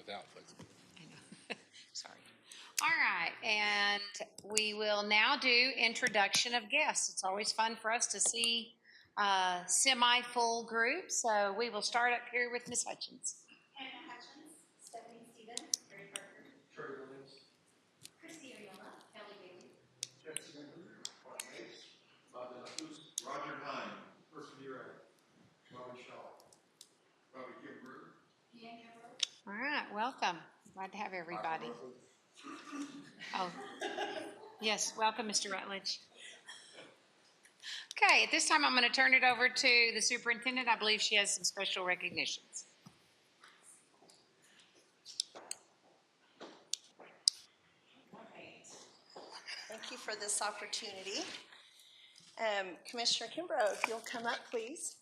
without flexibility. I know. Sorry. All right, and we will now do introduction of guests. It's always fun for us to see a semi-full group, so we will start up here with Ms. Hutchins. Hannah Hutchins, Stephanie Stevens, Barry Parker, Troy Williams, Christy Ariola, Kelly Bailey, Jesse Member, Juan Mace, Bob De La Cruz, Roger Hine, Persevere, Robert Shaw, Robert Kimber, Ian Kimber. All right, welcome. Glad to have everybody. Oh, yes, welcome, Mr. Rutledge. Okay, at this time, I'm going to turn it over to the superintendent. I believe she has some special recognitions. All right. Thank you for this opportunity. Commissioner Kimbrough, if you'll come up, please.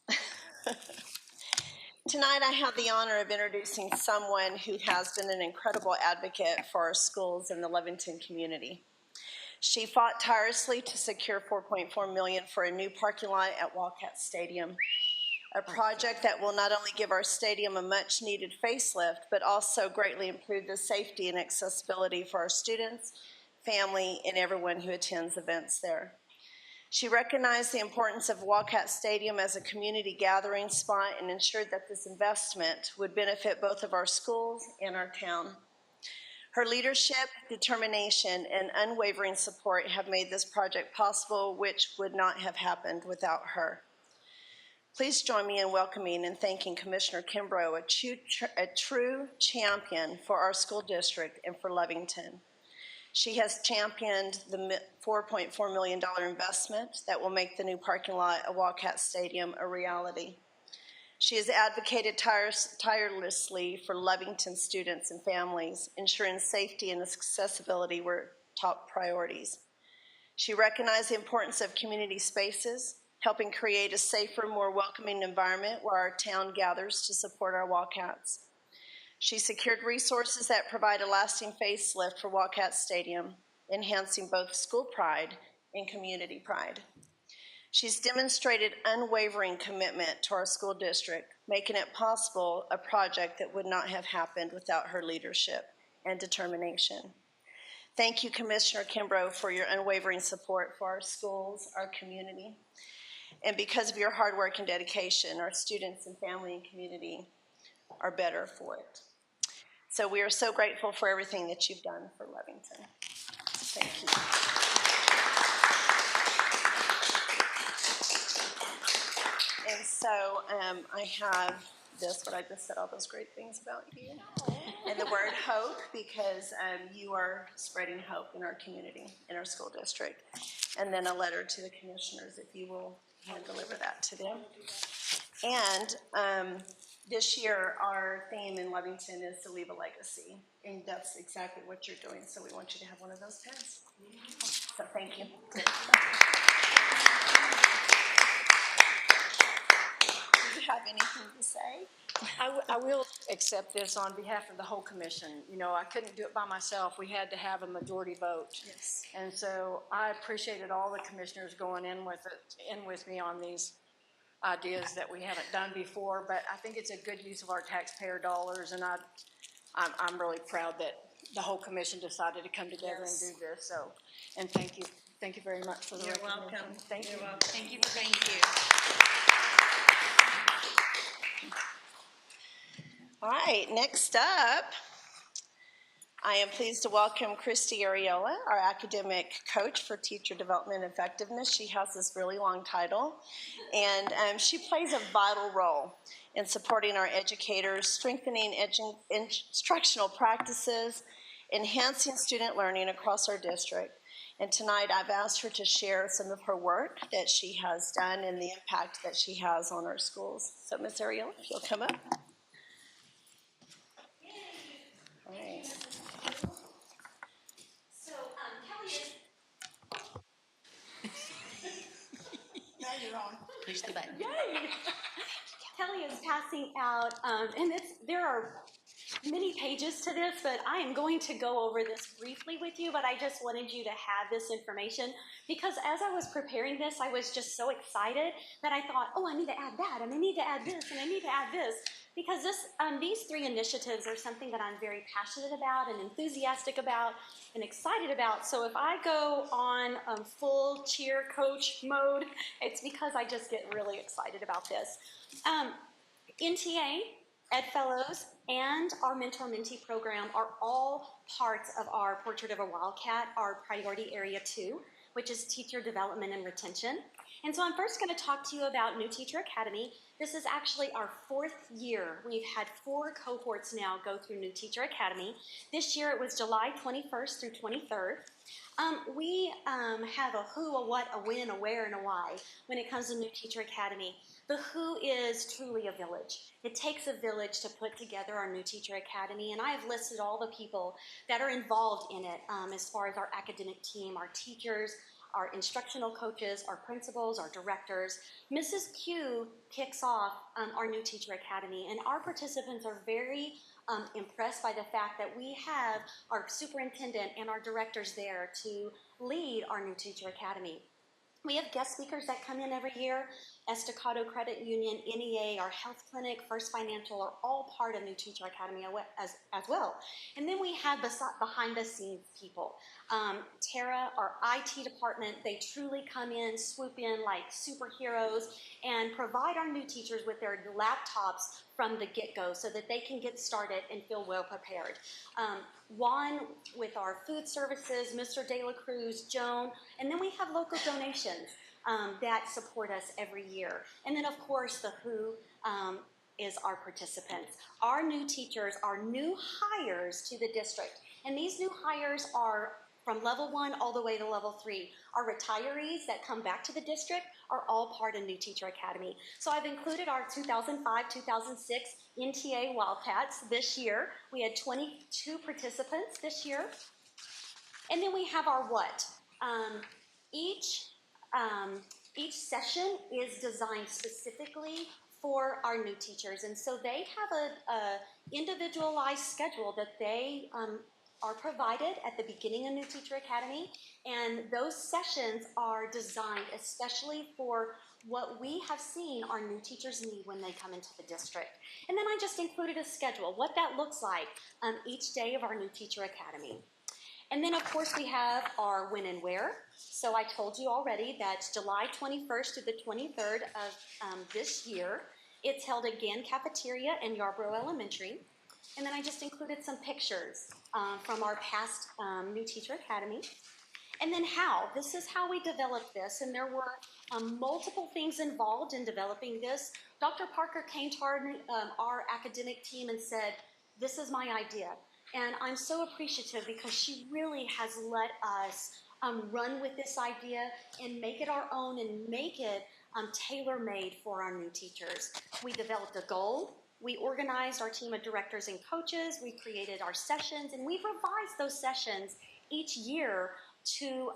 Tonight, I have the honor of introducing someone who has been an incredible advocate for our schools in the Lovington community. She fought tirelessly to secure $4.4 million for a new parking lot at Wildcat Stadium, a project that will not only give our stadium a much-needed facelift, but also greatly improve the safety and accessibility for our students, family, and everyone who attends events there. She recognized the importance of Wildcat Stadium as a community gathering spot and ensured that this investment would benefit both of our schools and our town. Her leadership, determination, and unwavering support have made this project possible, which would not have happened without her. Please join me in welcoming and thanking Commissioner Kimbrough, a true champion for our school district and for Lovington. She has championed the $4.4 million investment that will make the new parking lot at Wildcat Stadium a reality. She has advocated tirelessly for Lovington students and families, ensuring safety and accessibility were top priorities. She recognized the importance of community spaces, helping create a safer, more welcoming environment where our town gathers to support our Wildcats. She secured resources that provide a lasting facelift for Wildcat Stadium, enhancing both school pride and community pride. She's demonstrated unwavering commitment to our school district, making it possible a project that would not have happened without her leadership and determination. Thank you, Commissioner Kimbrough, for your unwavering support for our schools, our community. And because of your hard work and dedication, our students and family and community are better for it. So we are so grateful for everything that you've done for Lovington. Thank you. And so I have this, but I just said all those great things about you. And the word hope, because you are spreading hope in our community, in our school district. And then a letter to the commissioners, if you will hand deliver that to them. And this year, our theme in Lovington is to leave a legacy, and that's exactly what you're doing, so we want you to have one of those pens. So thank you. Do you have anything to say? I will accept this on behalf of the whole commission. You know, I couldn't do it by myself. We had to have a majority vote. Yes. And so I appreciated all the commissioners going in with me on these ideas that we haven't done before, but I think it's a good use of our taxpayer dollars, and I'm really proud that the whole commission decided to come together and do this. So, and thank you very much for the recognition. Welcome. Thank you. Welcome. Thank you for being here. All right, next up, I am pleased to welcome Christy Ariola, our academic coach for teacher development and effectiveness. She has this really long title, and she plays a vital role in supporting our educators, strengthening instructional practices, enhancing student learning across our district. And tonight I've asked her to share some of her work that she has done and the impact that she has on our schools. So Ms. Ariola, if you'll come up. All right. So Kelly is. Now you're on. Push the button. Yay! Kelly is passing out, and there are many pages to this, but I am going to go over this briefly with you, but I just wanted you to have this information because as I was preparing this, I was just so excited that I thought, oh, I need to add that, and I need to add this, and I need to add this. because these three initiatives are something that I'm very passionate about and enthusiastic about and excited about. So if I go on full cheer coach mode, it's because I just get really excited about this. NTA, Ed Fellows, and our Mentor-Mentee program are all parts of our Portrait of a Wildcat, our priority area 2, which is teacher development and retention. And so I'm first going to talk to you about New Teacher Academy. This is actually our 4th year. We've had 4 cohorts now go through New Teacher Academy. This year it was July 21st through 23rd. We have a who, a what, a when, a where, and a why when it comes to New Teacher Academy. The who is truly a village. It takes a village to put together our New Teacher Academy, and I have listed all the people that are involved in it as far as our academic team, our teachers, our instructional coaches, our principals, our directors. Mrs. Q kicks off our New Teacher Academy, and our participants are very impressed by the fact that we have our superintendent and our directors there to lead our New Teacher Academy. We have guest speakers that come in every year. Estacado Credit Union, NEA, our health clinic, First Financial are all part of New Teacher Academy as well. And then we have behind the scenes people. Tara, our IT department, they truly come in, swoop in like superheroes and provide our new teachers with their laptops from the get-go so that they can get started and feel well prepared. Juan with our food services, Mr. De La Cruz, Joan, and then we have local donations that support us every year. And then of course the who is our participants. Our new teachers are new hires to the district, and these new hires are from level 1 all the way to level 3. Our retirees that come back to the district are all part of New Teacher Academy. So I've included our 2005-2006 NTA Wildcats this year. We had 22 participants this year. And then we have our what. Each session is designed specifically for our new teachers. And so they have a individualized schedule that they are provided at the beginning of New Teacher Academy, and those sessions are designed especially for what we have seen our new teachers need when they come into the district. And then I just included a schedule, what that looks like each day of our New Teacher Academy. And then of course we have our when and where. So I told you already that's July 21st to the 23rd of this year. It's held at Gann Cafeteria in Yarborough Elementary. And then I just included some pictures from our past New Teacher Academy. And then how. This is how we developed this, and there were multiple things involved in developing this. Dr. Parker came to our academic team and said, this is my idea. And I'm so appreciative because she really has let us run with this idea and make it our own and make it tailor-made for our new teachers. We developed a goal. We organized our team of directors and coaches, we created our sessions, and we've revised those sessions each year to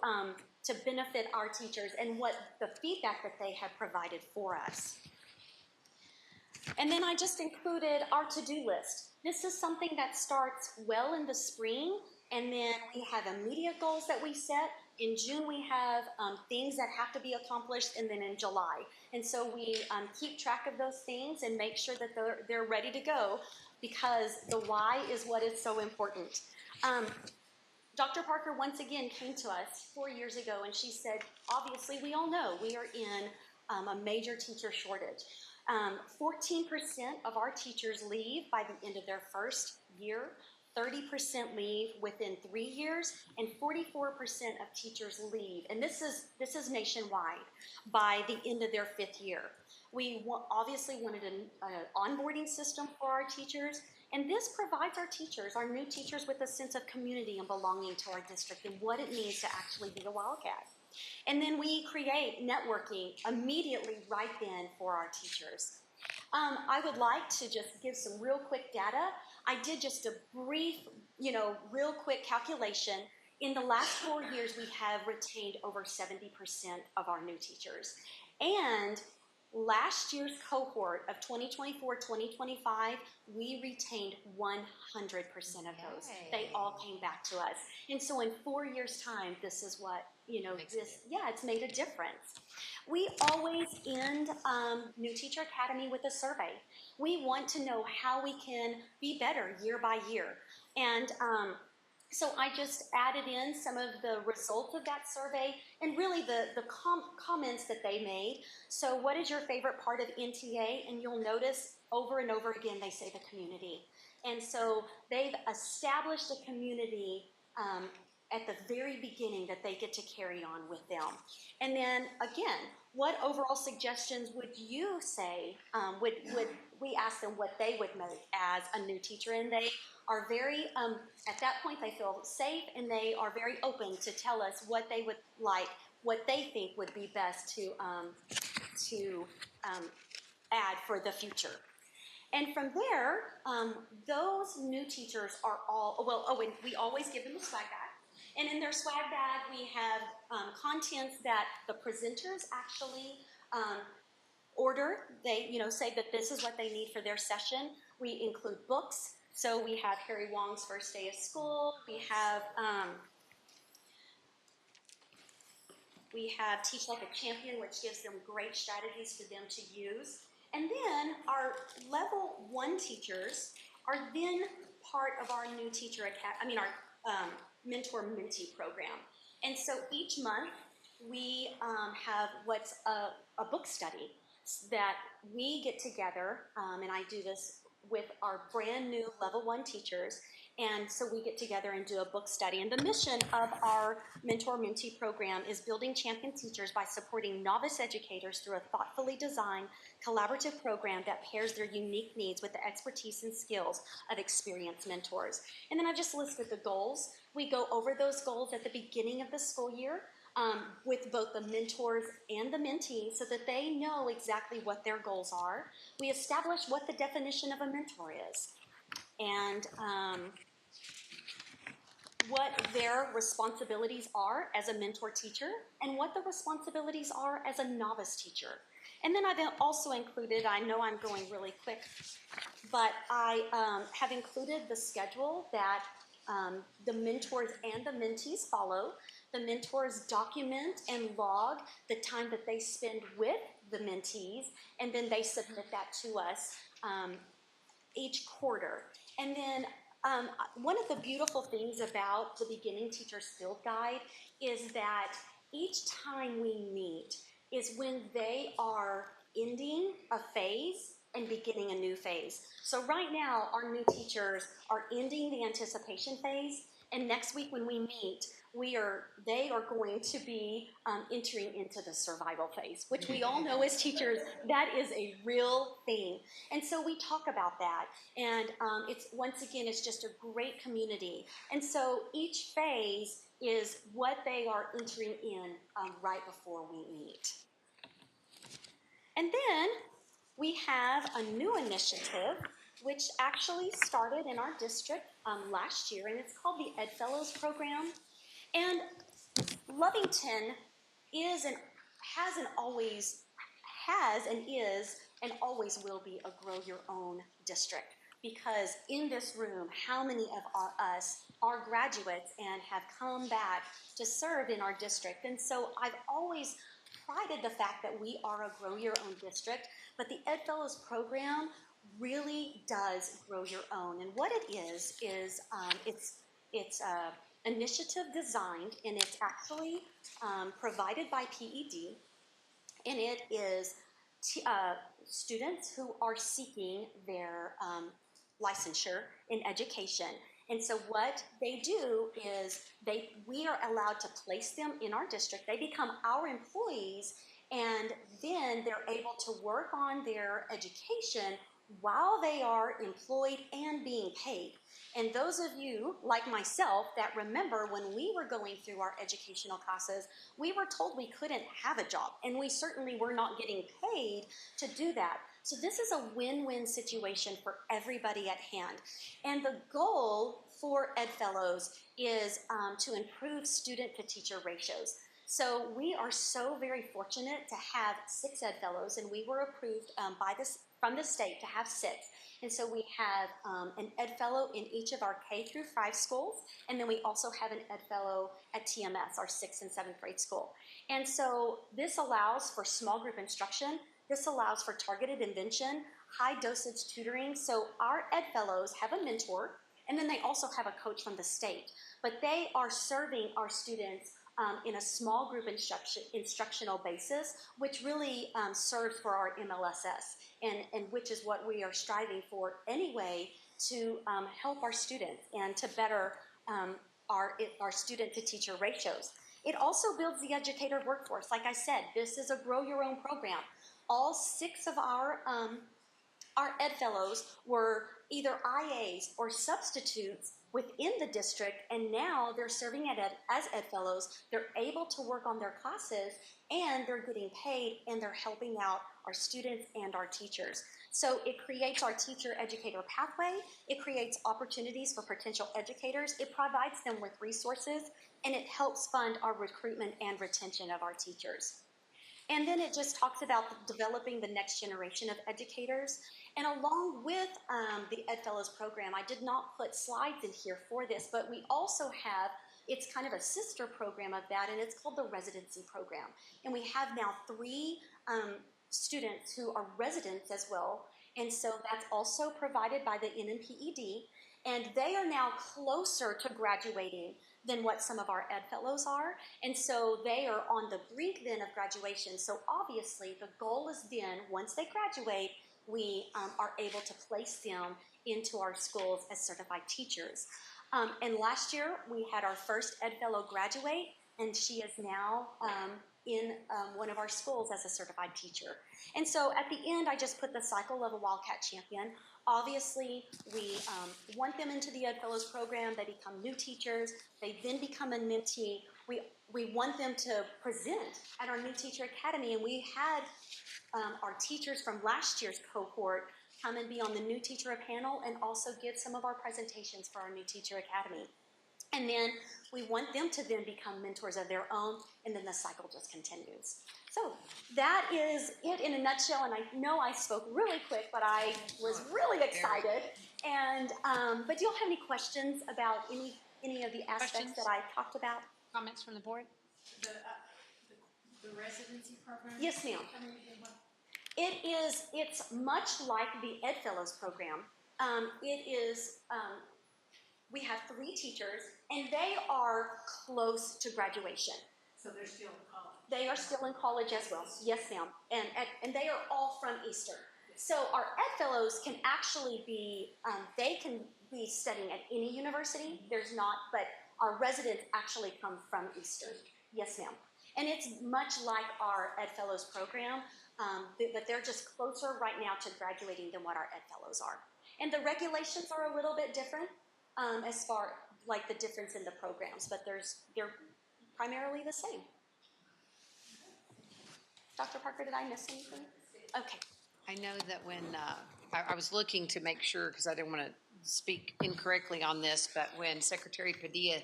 benefit our teachers and what the feedback that they have provided for us. And then I just included our to-do list. This is something that starts well in the spring, and then we have immediate goals that we set. In June, we have things that have to be accomplished, and then in July. And so we keep track of those things and make sure that they're ready to go, because the why is what is so important. Dr. Parker once again came to us 4 years ago, and she said, obviously, we all know we are in a major teacher shortage. 14% of our teachers leave by the end of their first year. 30% leave within 3 years, and 44% of teachers leave, and this is nationwide, by the end of their 5th year. We obviously wanted an onboarding system for our teachers, and this provides our teachers, our new teachers, with a sense of community and belonging to our district and what it means to actually be a Wildcat. And then we create networking immediately right then for our teachers. I would like to just give some real quick data. I did just a brief, real quick calculation. In the last 4 years, we have retained over 70% of our new teachers. And Last year's cohort of 2024-2025, we retained 100% of those. Yay. They all came back to us. And so in 4 years' time, this is what, it's made a difference. We always end New Teacher Academy with a survey. We want to know how we can be better year by year. And so I just added in some of the results of that survey and really the comments that they made. So what is your favorite part of NTA? And you'll notice over and over again they say the community. And so they've established a community at the very beginning that they get to carry on with them. And then again, what overall suggestions would you say, would we ask them what they would make as a new teacher? And they are very, at that point they feel safe and they are very open to tell us what they would like, what they think would be best to add for the future. And from there, those new teachers are all, and we always give them a swag bag. And in their swag bag, we have contents that the presenters actually order. They, say that this is what they need for their session. We include books. So we have Harry Wong's First Day of School. We have Teach Like a Champion, which gives them great strategies for them to use. And then our level 1 teachers are then part of our new teacher academy, our mentor-mentee program. And so each month we have what's a book study that we get together, and I do this with our brand new level 1 teachers. And so we get together and do a book study. And the mission of our mentor-mentee program is building champion teachers by supporting novice educators through a thoughtfully designed collaborative program that pairs their unique needs with the expertise and skills of experienced mentors. And then I've just listed the goals. We go over those goals at the beginning of the school year with both the mentors and the mentees so that they know exactly what their goals are. We establish what the definition of a mentor is and what their responsibilities are as a mentor teacher and what the responsibilities are as a novice teacher. And then I've also included, I know I'm going really quick, but I have included the schedule that the mentors and the mentees follow. The mentors document and log the time that they spend with the mentees, and then they submit that to us each quarter. And then one of the beautiful things about the Beginning Teachers Field Guide is that each time we meet is when they are ending a phase and beginning a new phase. So right now, our new teachers are ending the anticipation phase, and next week when we meet, they are going to be entering into the survival phase, which we all know as teachers, that is a real thing. And so we talk about that, and it's just a great community. And so each phase is what they are entering in right before we meet. And then we have a new initiative which actually started in our district last year, and it's called the Ed Fellows Program. And Lovington is and always will be a grow your own district, because in this room, how many of us are graduates and have come back to serve in our district? And so I've always prided the fact that we are a grow your own district, but the Ed Fellows program really does grow your own. And what it is it's initiative designed, and it's actually provided by PED, and it is students who are seeking their licensure in education. And so what they do is we are allowed to place them in our district. They become our employees, and then they're able to work on their education while they are employed and being paid. And those of you, like myself, that remember when we were going through our educational classes, we were told we couldn't have a job, and we certainly were not getting paid to do that. So this is a win-win situation for everybody at hand. And the goal for Ed Fellows is to improve student-to-teacher ratios. So we are so very fortunate to have 6 Ed Fellows, and we were approved from the state to have 6. And so we have an Ed Fellow in each of our K through 5 schools, and then we also have an Ed Fellow at TMS, our 6th and 7th grade school. And so this allows for small group instruction. This allows for targeted intervention, high dosage tutoring. So our Ed Fellows have a mentor, and then they also have a coach from the state. But they are serving our students in a small group instructional basis, which really serves for our MLSS, and which is what we are striving for anyway to help our students and to better our student to teacher ratios. It also builds the educator workforce. Like I said, this is a grow your own program. All 6 of our Ed Fellows were either IAs or substitutes within the district, and now they're serving as Ed Fellows. They're able to work on their classes, and they're getting paid, and they're helping out our students and our teachers. So it creates our teacher-educator pathway. It creates opportunities for potential educators. It provides them with resources, and it helps fund our recruitment and retention of our teachers. And then it just talks about developing the next generation of educators. And along with the Ed Fellows program, I did not put slides in here for this, but we also have, it's kind of a sister program of that, and it's called the residency program. And we have now 3 students who are residents as well. And so that's also provided by the NMPED. And they are now closer to graduating than what some of our Ed Fellows are. And so they are on the brink then of graduation. So obviously the goal is then, once they graduate, we are able to place them into our schools as certified teachers. And last year we had our first Ed Fellow graduate, and she is now in one of our schools as a certified teacher. And so at the end, I just put the cycle of a Wildcat champion. Obviously, we want them into the Ed Fellows program. They become new teachers. They then become a mentee. We want them to present at our New Teacher Academy, and we had our teachers from last year's cohort come and be on the New Teacher panel and also give some of our presentations for our New Teacher Academy. And then we want them to then become mentors of their own, and then the cycle just continues. So that is it in a nutshell, and I know I spoke really quick, but I was really excited. And but do you all have any questions about any of the aspects Questions? that I talked about? Comments from the board? The residency program? Yes, ma'am. It's much like the Ed Fellows program. We have 3 teachers, and they are close to graduation. So they're still in college? They are still in college as well. Yes, ma'am. And they are all from Eastern. So our Ed Fellows can actually be, they can be studying at any university. There's not, but our residents actually come from Eastern. Yes, ma'am. And it's much like our Ed Fellows program, but they're just closer right now to graduating than what our Ed Fellows are. And the regulations are a little bit different as far like the difference in the programs, but they're primarily the same. Dr. Parker, did I miss anything? Okay. I know that when I was looking to make sure, because I didn't want to speak incorrectly on this, but when Secretary Padilla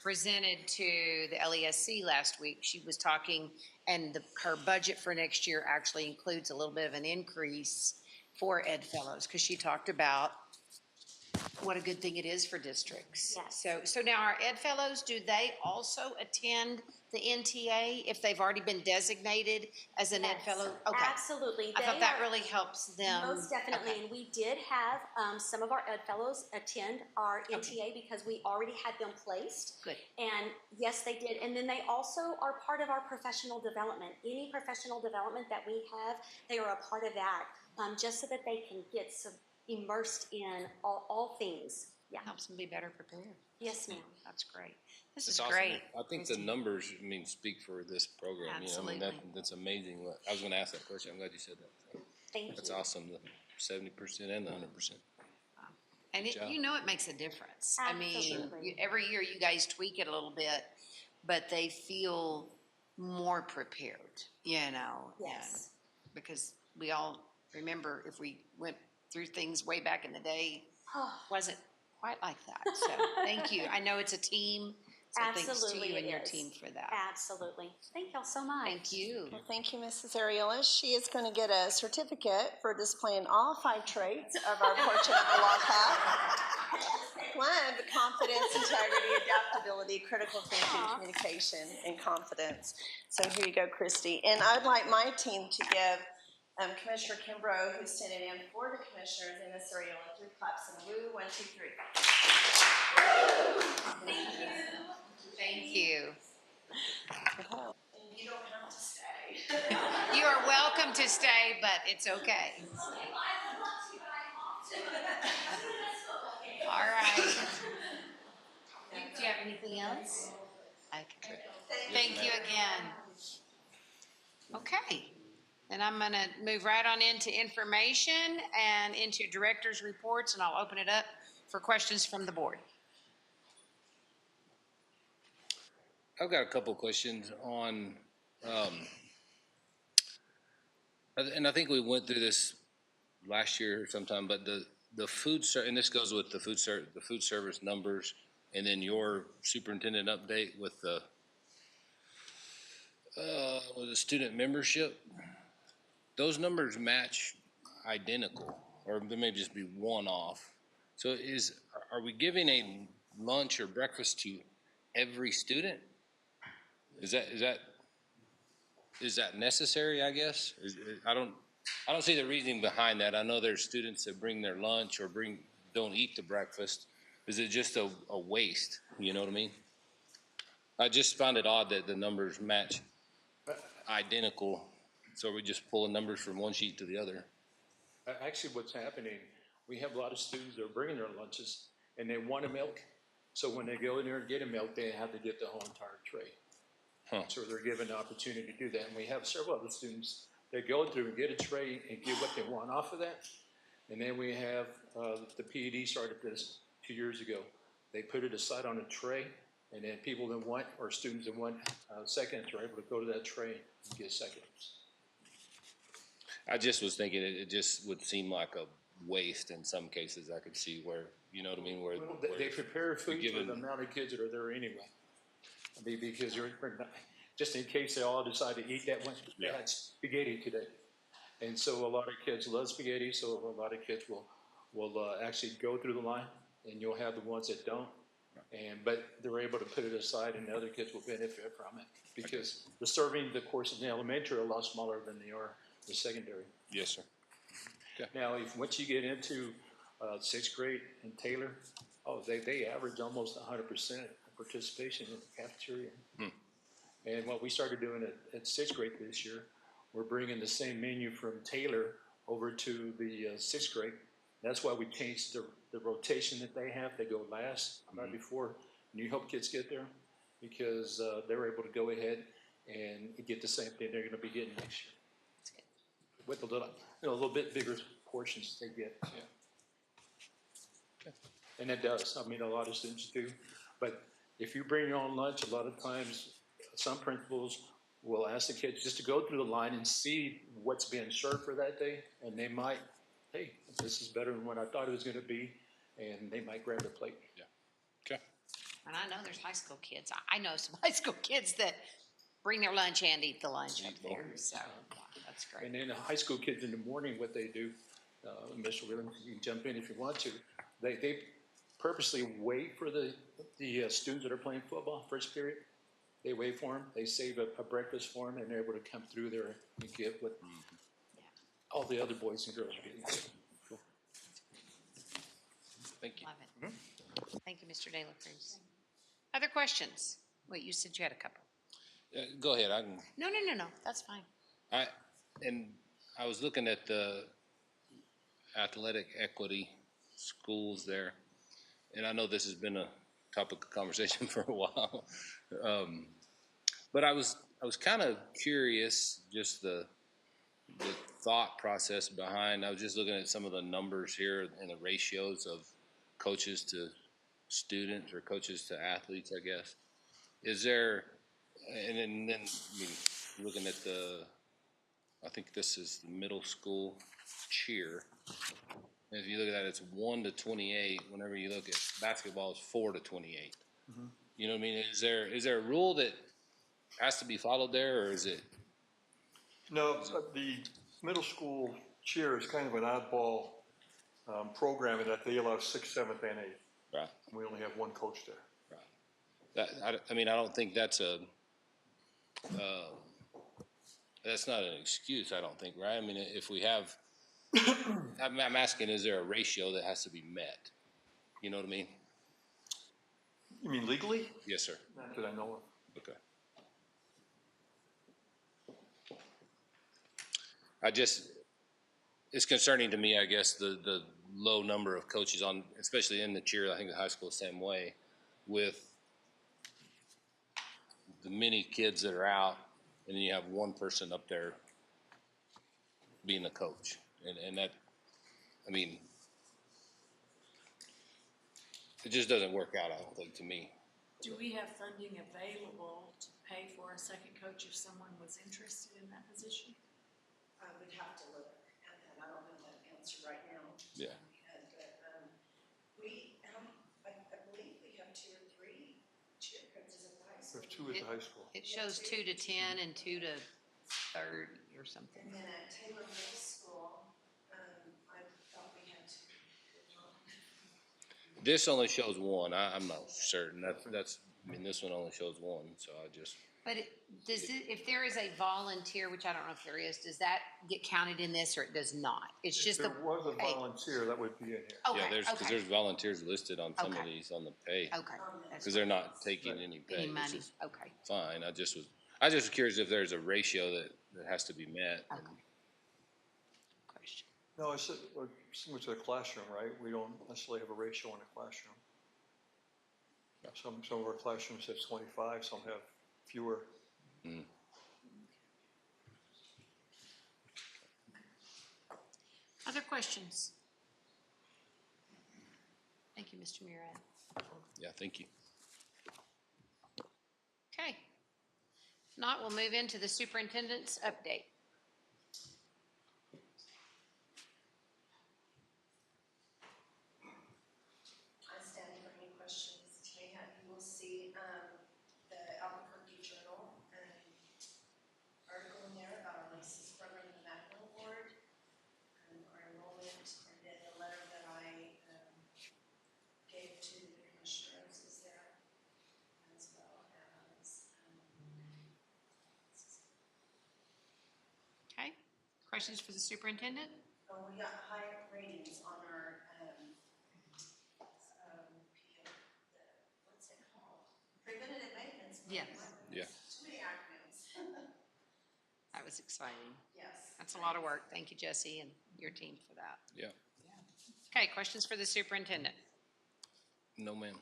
presented to the LESC last week, she was talking, and her budget for next year actually includes a little bit of an increase for Ed Fellows, because she talked about what a good thing it is for districts. Yes. So now our Ed Fellows, do they also attend the NTA if they've already been designated as an Ed Yes, Fellow? Okay. absolutely. I They thought that are- really helps them. Most definitely, Okay. and we did have some of our Ed Fellows attend our NTA because we already had them placed. Good. And yes, they did. And then they also are part of our professional development. Any professional development that we have, they are a part of that, just so that they can get immersed in all things. Yeah. Helps them be better prepared. Yes, ma'am. That's great. This It's is awesome. great. I think the numbers, speak for this program. Absolutely. That's amazing. I was going to ask that question. I'm glad you said that. Thank That's you. awesome. The 70% and the 100%. And Good job. it makes a difference. I mean, Absolutely. every year you guys tweak it a little bit, but they feel more prepared, Yes. and because we all remember if we went through things way back in the day, wasn't quite like that. So thank you. I know it's a team, So thanks to Absolutely you and it your is. team for that. Absolutely. Thank y'all so much. Thank you. Well, thank you, Mrs. Ariola. She is going to get a certificate for displaying all 5 traits of our fortunate Walcott. One, confidence, integrity, adaptability, critical thinking, communication, and confidence. So here you go, Christy. And I'd like my team to give Commissioner Kimbrough, who's standing in for the commissioners, and Ms. Ariola 3 claps and a woo. 1, 2, 3. Thank you. And you don't have to stay. You are welcome to stay, but it's okay. All right. Do you have anything else? Okay. Thank you again. Okay. Then I'm going to move right on into information and into director's reports, and I'll open it up for questions from the board. I've got a couple of questions on, and I think we went through this last year sometime, but the food and this goes with the food service numbers, and then your superintendent update with the student membership. Those numbers match identical, or there may just be one off. So are we giving a lunch or breakfast to every student? Is that necessary, I guess? I don't see the reasoning behind that. I know there's students that bring their lunch or don't eat the breakfast. Is it just a waste? You know what I mean? I just found it odd that the numbers match identical. So we just pulling numbers from one sheet to the other. Actually, what's happening, we have a lot of students that are bringing their lunches and they want a milk. So when they go in there and get a milk, they have to get the whole entire tray. Huh. So they're given the opportunity to do that. And we have several other students that go through and get a tray and get what they want off of that. And then we have the PED started this 2 years ago. They put it aside on a tray, and then people that want, or students that want seconds are able to go to that tray and get seconds. I just was thinking it just would seem like a waste in some cases. I could see where, you know what I mean? Where They prepare food for given- the amount of kids that are there anyway. I mean, because just in case they all decide to eat that one, they had spaghetti today. And so a lot of kids love spaghetti, so a lot of kids will actually go through the line, and you'll have the ones that don't. But they're able to put it aside, and the other kids will benefit from it. Because the serving, the courses in elementary are a lot smaller than they are the secondary. Yes, sir. Now, once you get into 6th grade in Taylor, they average almost 100% participation in the cafeteria. And what we started doing at 6th grade this year, we're bringing the same menu from Taylor over to the 6th grade. That's why we changed the rotation that they have. They go last, right before new help kids get there, because they're able to go ahead and get the same thing they're going to be getting next year. With a little bit bigger portions they get. Yeah. And it does. I mean, a lot of students do. But if you bring your own lunch, a lot of times some principals will ask the kids just to go through the line and see what's being served for that day. And they might, hey, this is better than what I thought it was going to be. And they might grab their plate. Yeah. Okay. And I know there's high school kids. I know some high school kids that bring their lunch and eat the lunch up there. So that's great. And then the high school kids in the morning, what they do, Mr. Williams, you can jump in if you want to. They purposely wait for the students that are playing football first period. They wait for them. They save a breakfast for them, and they're able to come through there and get what all the other boys and girls are getting. Cool. Thank you. Love it. Thank you, Mr. De La Cruz. Other questions? Wait, you said you had a couple. Go ahead. I can. No. That's fine. I was looking at the athletic equity schools there, and I know this has been a topic of conversation for a while, but I was kind of curious, just the thought process behind. I was just looking at some of the numbers here and the ratios of coaches to students or coaches to athletes, I guess. Is there, and then I mean, looking at I think this is the middle school cheer. And if you look at that, it's 1 to 28. Whenever you look at basketball, it's 4 to 28. You know what I mean? Is there a rule that has to be followed there, or is it? No, the middle school cheer is kind of an oddball program in that they allow 6th, 7th, and 8th. Right. We only have one coach there. I mean, I don't think that's that's not an excuse, I don't think, right? I mean, if we have, I'm asking, is there a ratio that has to be met? You know what I mean? You mean legally? Yes, sir. Not that I know of. Okay. It's concerning to me, I guess, the low number of coaches on, especially in the cheer. I think the high school the same way, with the many kids that are out, and then you have one person up there being the coach, and that, I mean, it just doesn't work out, I don't think, to me. Do we have funding available to pay for a second coach if someone was interested in that position? I would have to look at that. I don't know that answer right now. Yeah. I believe we have 2 or 3 cheer coaches at the high We school. have 2 at the high school. It shows 2 to 10 and 2 to 30 or something. And then at Taylor Middle School, I thought we had 2. This only shows one. I'm not certain. That's. I mean, this one only shows one, so I just. But if there is a volunteer, which I don't know if there is, does that get counted in this or it does not? It's just If the. there was a pay. volunteer, that would be in here. Okay, Yeah, because there's volunteers listed on some of Okay. these on the pay. Okay. Because they're not taking any pay. Any which money, is okay. fine. I just was curious if there's a ratio that has to be met. Okay. Question. No, it's similar to the classroom, right? We don't necessarily have a ratio in a classroom. Some of our classrooms have 25, some have fewer. Mm. Other questions? Thank you, Mr. Murad. Yeah, thank you. Okay. If not, we'll move into the superintendent's update. I stand for any questions you may have. You will see the Albuquerque Journal article in there about our LMSD program and the Macro Award, our enrollment, and then the letter that I gave to the commissioners is there, as well as Okay. Questions for the superintendent? we got high ratings on our what's it called? Preventative maintenance. Yes. Yeah. Too many acronyms. That was exciting. Yes. That's a lot of work. Thank you, Jesse, and your team for that. Yeah. Okay, questions for the superintendent? No, ma'am.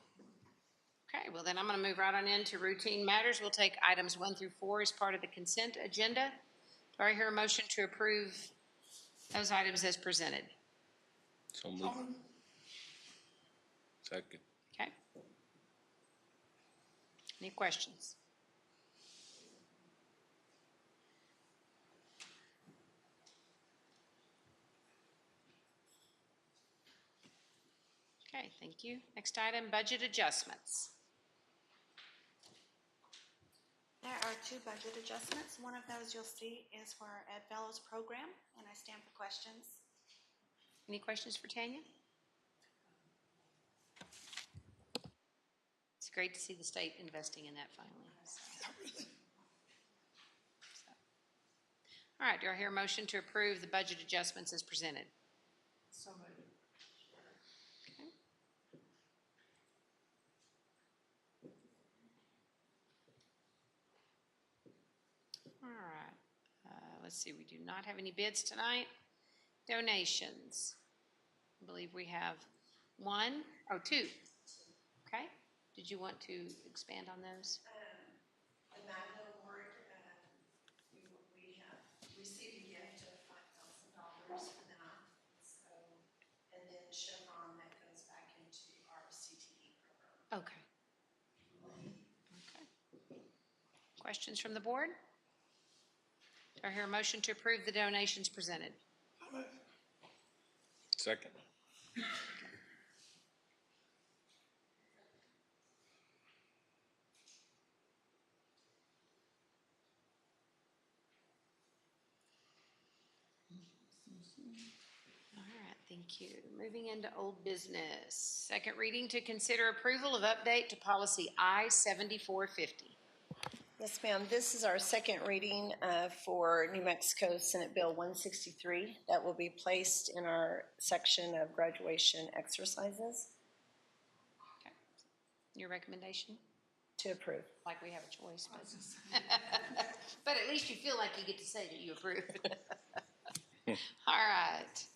Okay, well then I'm going to move right on into routine matters. We'll take items 1 through 4 as part of the consent agenda. Do I hear a motion to approve those items as presented? So move. Second. Okay. Any questions? Okay, thank you. Next item, budget adjustments. There are 2 budget adjustments. One of those you'll see is for our Ed Fellows program, and I stand for questions. Any questions for Tanya? It's great to see the state investing in that finally. All right, do I hear a motion to approve the budget adjustments as presented? So moved. Okay. All right, let's see, we do not have any bids tonight. Donations. I believe we have 2. Okay, did you want to expand on those? The Magna Award, we have received a gift of $5,000 for that. So, and then Chevron that goes back into our CTE program. Okay. Okay. Questions from the board? Do I hear a motion to approve the donations presented? Second. All right, thank you. Moving into old business. Second reading to consider approval of update to policy I-7450. Yes, ma'am. This is our second reading for New Mexico Senate Bill 163 that will be placed in our section of graduation exercises Your recommendation? to approve. Like we have a choice, but, but at least you feel like you get to say that you approve. All right.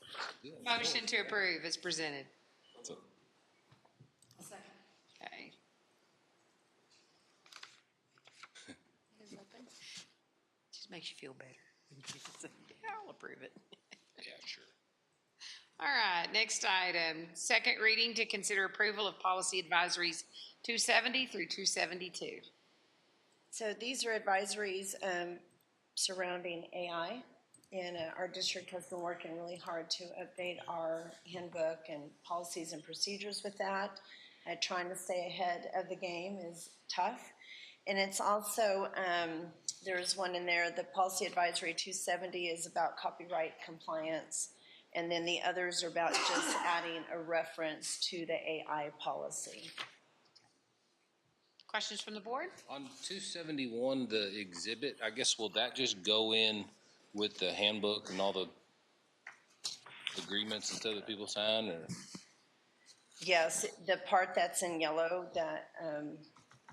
Motion to approve is presented. Second. Okay. It is open. Just makes you feel better. Yeah, I'll approve it. Yeah, sure. All right, next item, second reading to consider approval of policy advisories 270 through 272. So these are advisories surrounding AI, and our district has been working really hard to update our handbook and policies and procedures with that. Trying to stay ahead of the game is tough. And it's also, there's one in there, the policy advisory 270 is about copyright compliance. And then the others are about just adding a reference to the AI policy. Questions from the board? On 271, the exhibit, I guess, will that just go in with the handbook and all the agreements and stuff that people sign, or? Yes, the part that's in yellow,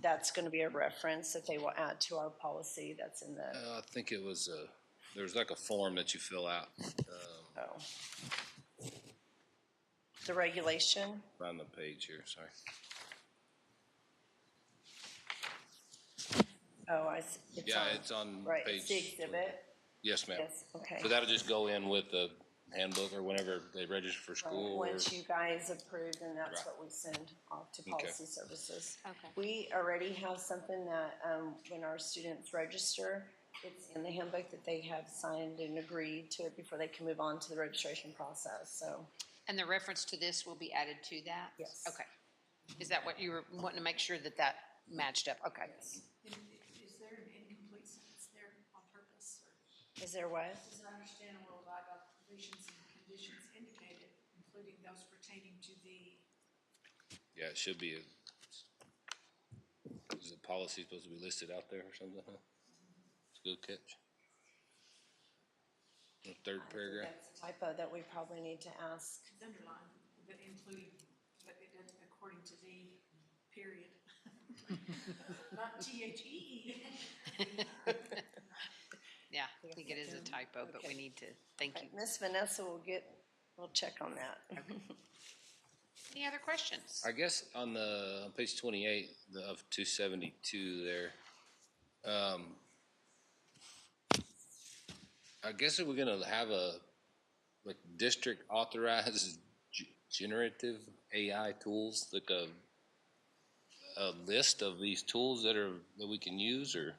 that's going to be a reference that they will add to our policy that's in the, I think it was there's like a form that you fill out. the regulation. On the page here, sorry. Oh, I see. It's on right, page. it's the exhibit. Yes, ma'am. Yes, okay. So that'll just go in with the handbook or whenever they register for school? or- Once you guys approve, then that's Right. what we send off to Okay. policy services. Okay. We already have something that, when our students register, it's in the handbook that they have signed and agreed to it before they can move on to the registration process, so. And the reference to this will be added to that? Yes. Okay. Is that what you were wanting to make sure that that matched up? Okay. Is there an incomplete sentence there on purpose? Or Is there what? as I understand, will abide by provisions and conditions indicated, including those pertaining to the, Yeah, it should be is the policy supposed to be listed out there or something, huh? It's a good catch. The third paragraph. That's a typo that we probably need to ask. it's underlined, but including, but it doesn't, according to the period. Not THE. Yeah, I think it is a typo, but we need to, thank you. Miss Vanessa we'll check on that. Any other questions? I guess on page 28 of 272 there, I guess we're gonna have a like district authorized generative AI tools, like a list of these tools that we can use, or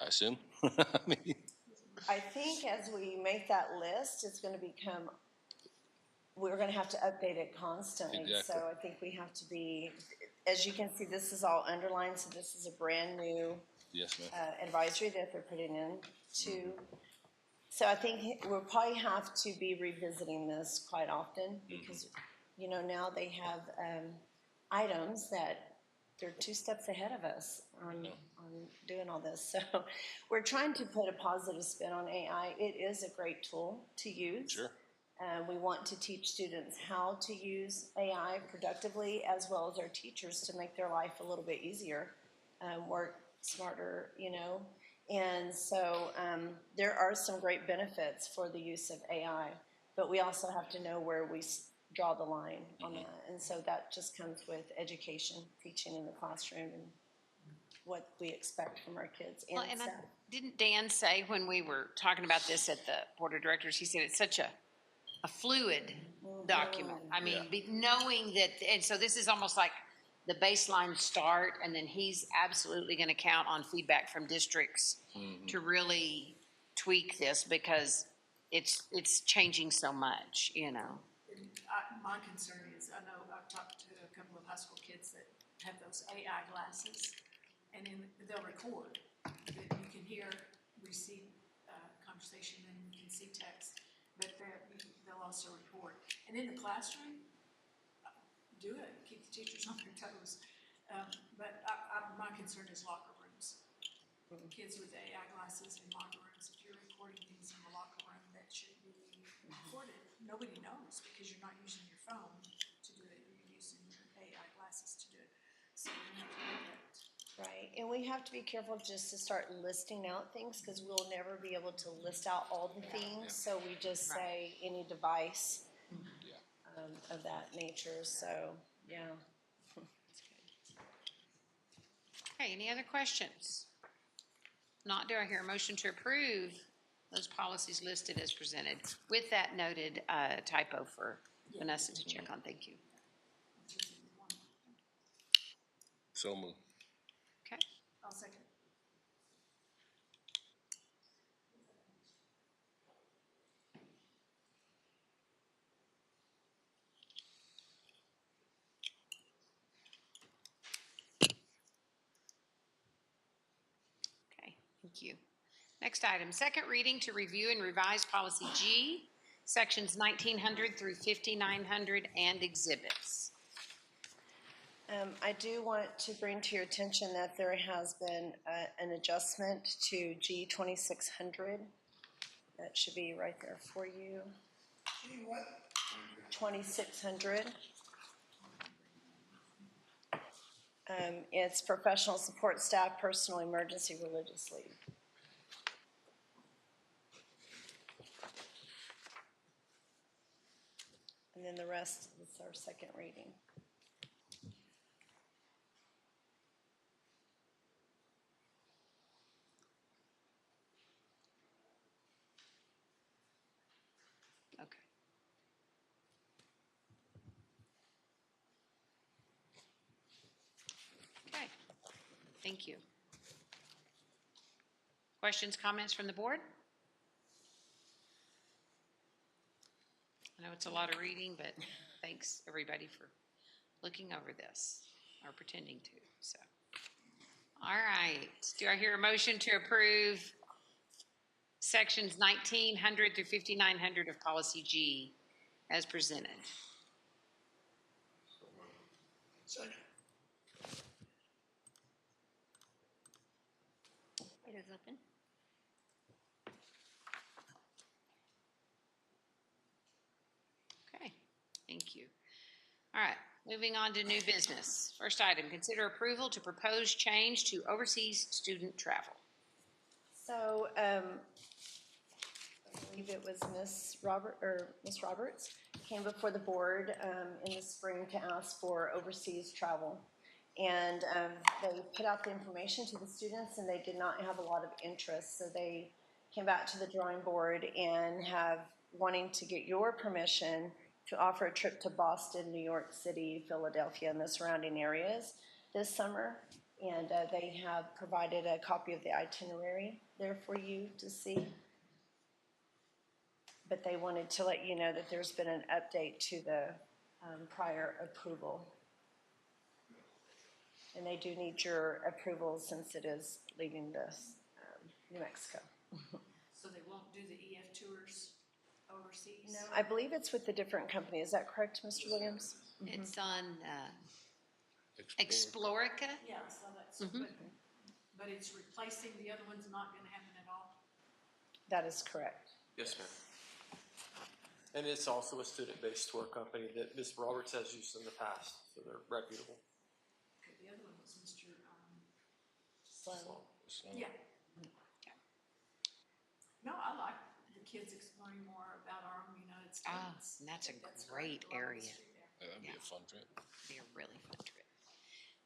I assume. I mean, I think as we make that list, it's gonna become, we're gonna have to update it constantly. Exactly. So I think we have to be, as you can see, this is all underlined, so this is a brand new yes, ma'am. advisory that they're putting in to. So I think we'll probably have to be revisiting this quite often because, you know, now they have items that they're 2 steps ahead of us on doing all this. So we're trying to put a positive spin on AI. It is a great tool to use. Sure. We want to teach students how to use AI productively, as well as our teachers to make their life a little bit easier, work smarter, you know. And so there are some great benefits for the use of AI, but we also have to know where we draw the line on that. And so that just comes with education, teaching in the classroom, and what we expect from our kids and staff. Didn't Dan say when we were talking about this at the board of directors, he said it's such a fluid document. I mean, knowing that, and so this is almost like the baseline start, and then he's absolutely going to count on feedback from districts to really tweak this because it's changing so much, you know. My concern is, I know I've talked to a couple of high school kids that have those AI glasses, and they'll record. That you can hear, receive conversation and you can see text, but they'll also report. And in the classroom, do it, keep the teachers on their toes. But my concern is locker rooms. Kids with AI glasses in locker rooms, if you're recording things in the locker room that should be recorded, nobody knows because you're not using your phone to do it, you're using your AI glasses to do it. So we have to do that. Right, and we have to be careful just to start listing out things, because we'll never be able to list out all the things, so we just say any device of that nature, so, yeah. Okay, any other questions? Not, do I hear a motion to approve those policies listed as presented with that noted typo for Vanessa to check on? Thank you. So moved. Okay. I'll second. Okay, thank you. Next item, second reading to review and revise policy G, sections 1900 through 5900 and exhibits. I do want to bring to your attention that there has been an adjustment to G 2600. That should be right there for you. Gee, what? 2600. It's professional support staff, personal emergency religious leave. And then the rest is our second reading. Okay. Okay, thank you. Questions, comments from the board? I know it's a lot of reading, but thanks everybody for looking over this, or pretending to, so. All right, do I hear a motion to approve sections 1900 through 5900 of policy G as presented? Second. It is open. Okay, thank you. All right, moving on to new business. First item, consider approval to propose change to overseas student travel. So, I believe it was Miss Roberts came before the board in the spring to ask for overseas travel. And they put out the information to the students and they did not have a lot of interest. So they came back to the drawing board and have wanting to get your permission to offer a trip to Boston, New York City, Philadelphia, and the surrounding areas this summer. And they have provided a copy of the itinerary there for you to see. But they wanted to let you know that there's been an update to the prior approval. And they do need your approval since it is leaving this New Mexico. So they won't do the EF tours overseas? No, I believe it's with a different company. Is that correct, Mr. Williams? It's on Explorica. Yeah, so that's, but it's replacing the other one's not gonna happen at all? That is correct. Yes, ma'am. And it's also a student-based tour company that Ms. Roberts has used in the past, so they're reputable. Okay, the other one was Mr. Sloan. Yeah. No, I like the kids exploring more about our own United States. And that's a I think great a lot of area. history there. That'd be a fun trip. Be a really fun trip.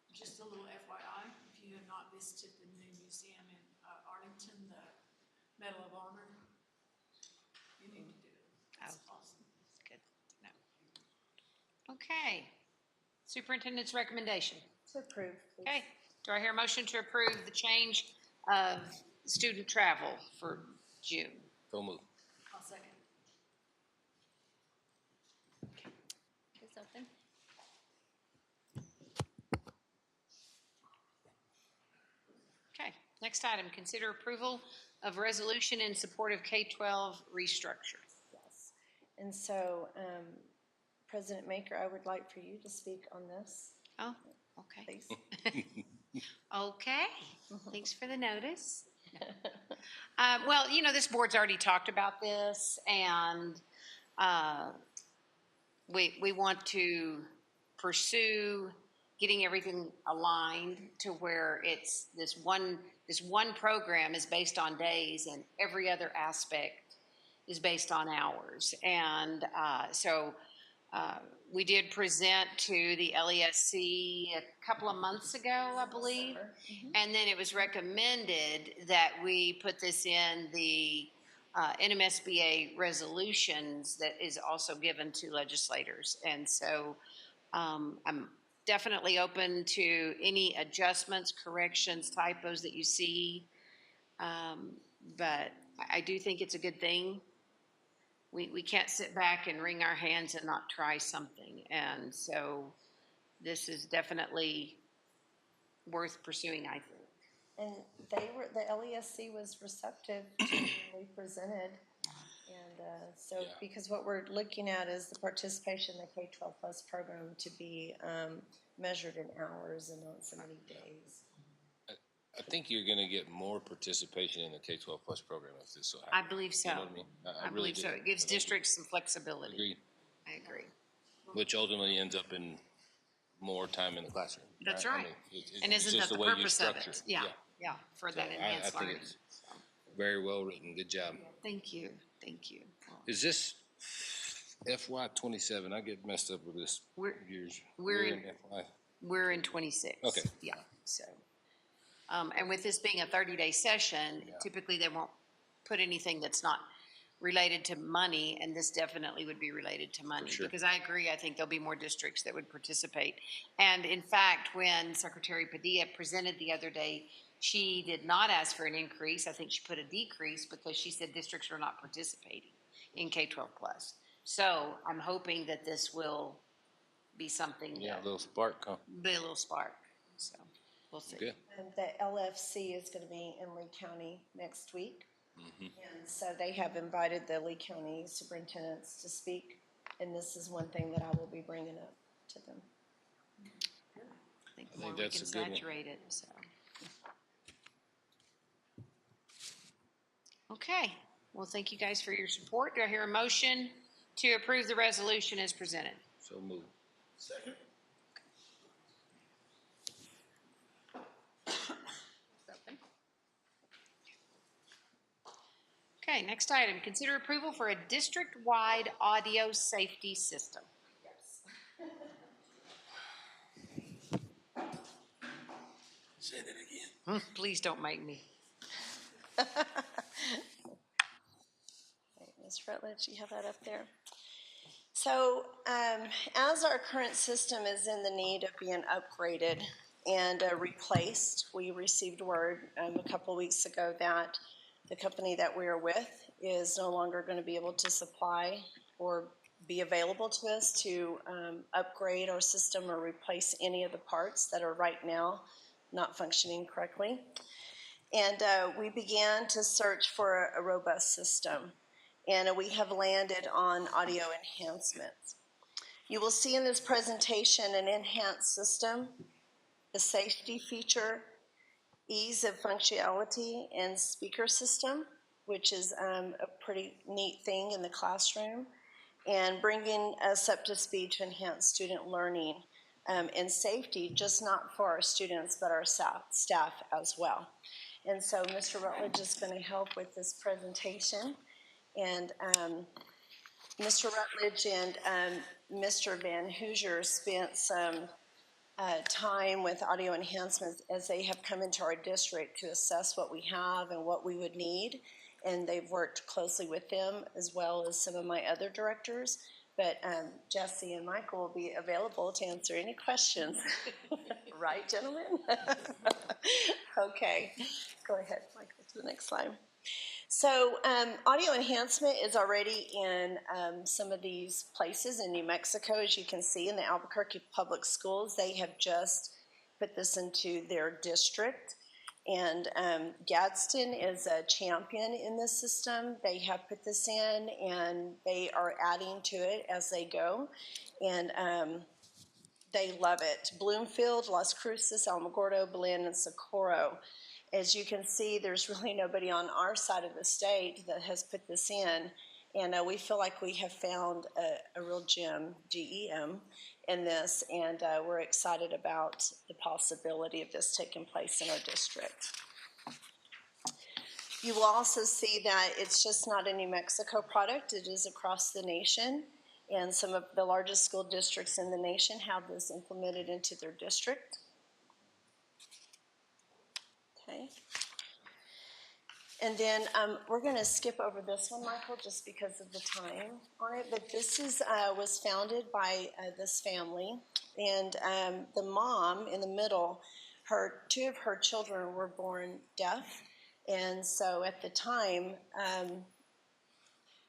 Just a little FYI, if you have not visited the new museum in Arlington, the Medal of Honor, you need to do it. It's awesome. That's good. No. Okay. Superintendent's recommendation. To approve, please. Okay. Do I hear a motion to approve the change of student travel for June? So moved. I'll second. It's open. Okay. Next item, consider approval of resolution in support of K-12 restructure. Yes. And so, President Maker, I would like for you to speak on this, Oh, okay. please. Okay, thanks for the notice. Well, this board's already talked about this, and we want to pursue getting everything aligned to where it's this one program is based on days, and every other aspect is based on hours. And so we did present to the LESC a couple of months ago, I believe, and then it was recommended that we put this in the NMSBA resolutions that is also given to legislators. And so I'm definitely open to any adjustments, corrections, typos that you see. But I do think it's a good thing. We can't sit back and wring our hands and not try something. And so this is definitely worth pursuing, I think. And the LESC was receptive to when we presented. And so, because what we're looking at is the participation in the K-12 plus program to be measured in hours and not so many days. I think you're going to get more participation in the K-12 plus program if this will happen. I believe so. You know what I mean? I really believe do. so. It gives districts some flexibility. Agreed. I agree. Which ultimately ends up in more time in the classroom. That's I right. mean, And it's isn't just that the way you purpose of structure it? Yeah, for that So enhanced I think learning. it's very well written. Good job. Thank you. Is this FY 27? I get messed up with this years. We're in FY. We're in 26. Okay. Yeah, so. And with this being a 30-day session, typically they won't put anything that's not related to money, and this definitely would be related to money. Sure. Because I agree, I think there'll be more districts that would participate. And in fact, when Secretary Padilla presented the other day, she did not ask for an increase. I think she put a decrease because she said districts are not participating in K-12 plus. So I'm hoping that this will be something. Yeah, a little spark, huh? Be a little spark, so we'll see. Good. And the LFC is going to be in Lee County next week. And so they have invited the Lee County superintendents to speak, and this is one thing that I will be bringing up to them. I think the I more think we that's can a good one. saturate it, so. Okay, well, thank you guys for your support. Do I hear a motion to approve the resolution as presented? So move. Second. Okay, next item, consider approval for a district-wide audio safety system. Say that again. Please don't make me. Ms. Rutledge, you have that up there. So as our current system is in the need of being upgraded and replaced, we received word a couple weeks ago that the company that we are with is no longer going to be able to supply or be available to us to upgrade our system or replace any of the parts that are right now not functioning correctly. And we began to search for a robust system, and we have landed on audio enhancements. You will see in this presentation an enhanced system, a safety feature, ease of functionality, and speaker system, which is a pretty neat thing in the classroom, and bringing us up to speed to enhance student learning and safety, just not for our students, but our staff as well. And so Mr. Rutledge is going to help with this presentation. And Mr. Rutledge and Mr. Van Hoosier spent some time with audio enhancements as they have come into our district to assess what we have and what we would need. And they've worked closely with them as well as some of my other directors. But Jesse and Michael will be available to answer any questions. Right, gentlemen? Okay, go ahead, Michael, to the next slide. So audio enhancement is already in some of these places in New Mexico. As you can see in the Albuquerque Public Schools, they have just put this into their district. And Gadsden is a champion in this system. They have put this in, and they are adding to it as they go. And they love it. Bloomfield, Las Cruces, Alamogordo, Belen, and Socorro. As you can see, there's really nobody on our side of the state that has put this in. And we feel like we have found a real gem, GEM, in this. And we're excited about the possibility of this taking place in our district. You will also see that it's just not a New Mexico product. It is across the nation. And some of the largest school districts in the nation have this implemented into their district. Okay. And then we're going to skip over this one, Michael, just because of the time on it. But this is was founded by this family, and the mom in the middle, two of her children were born deaf, and so at the time,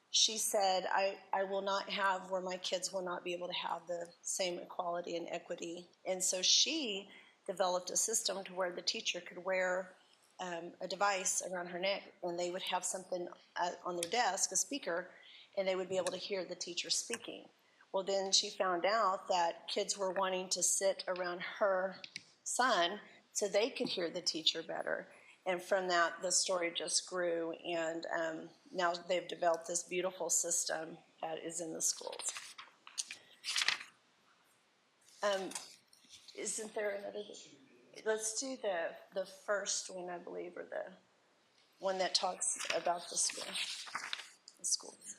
she said, I will not have where my kids will not be able to have the same equality and equity. And so she developed a system to where the teacher could wear a device around her neck, and they would have something on their desk, a speaker, and they would be able to hear the teacher speaking. Well, then she found out that kids were wanting to sit around her son so they could hear the teacher better. And from that, the story just grew, and now they've developed this beautiful system that is in the schools. Isn't there another? Let's do the first one, I believe, or the one that talks about the school. The schools.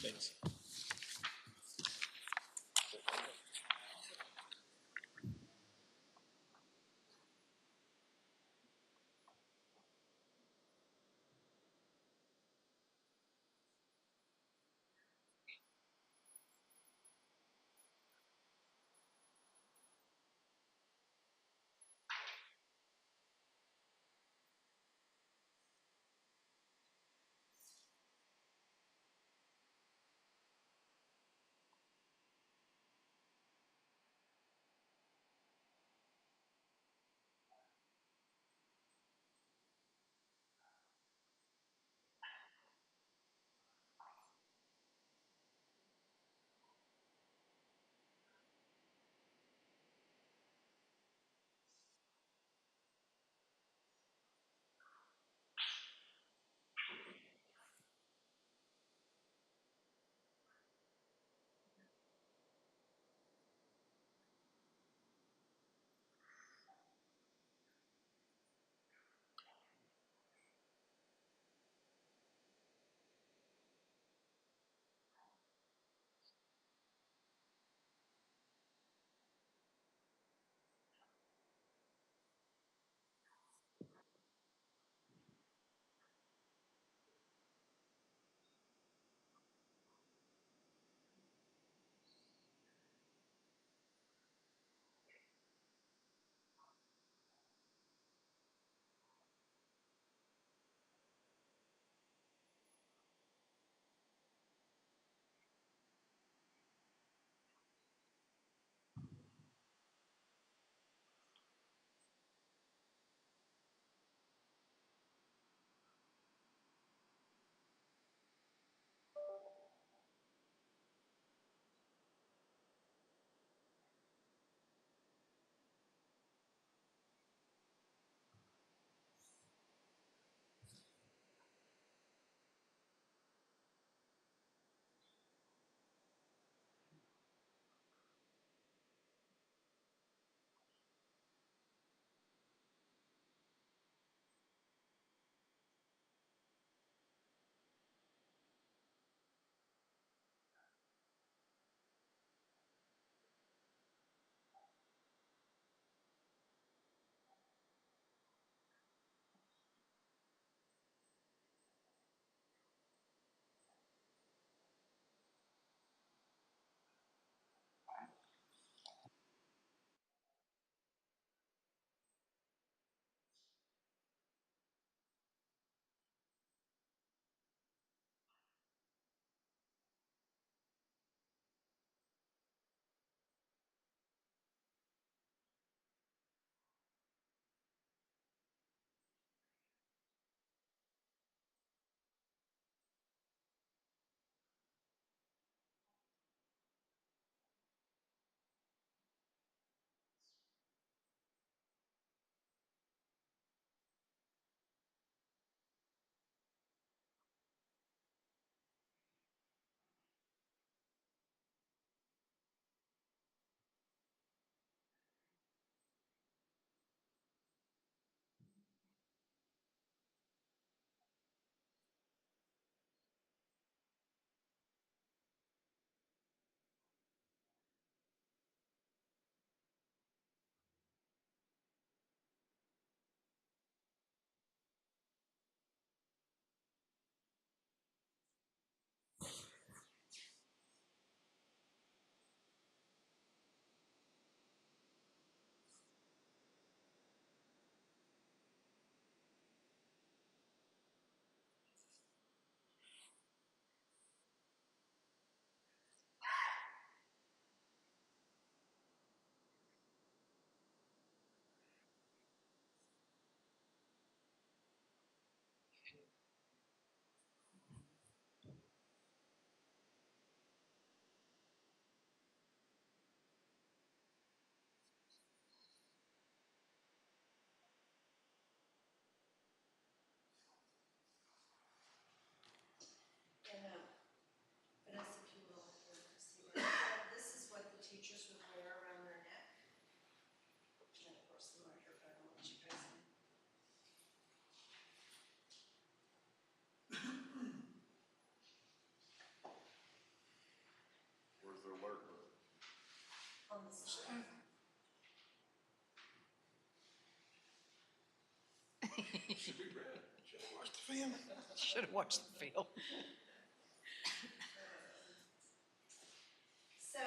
Thanks. Should have watched the film. So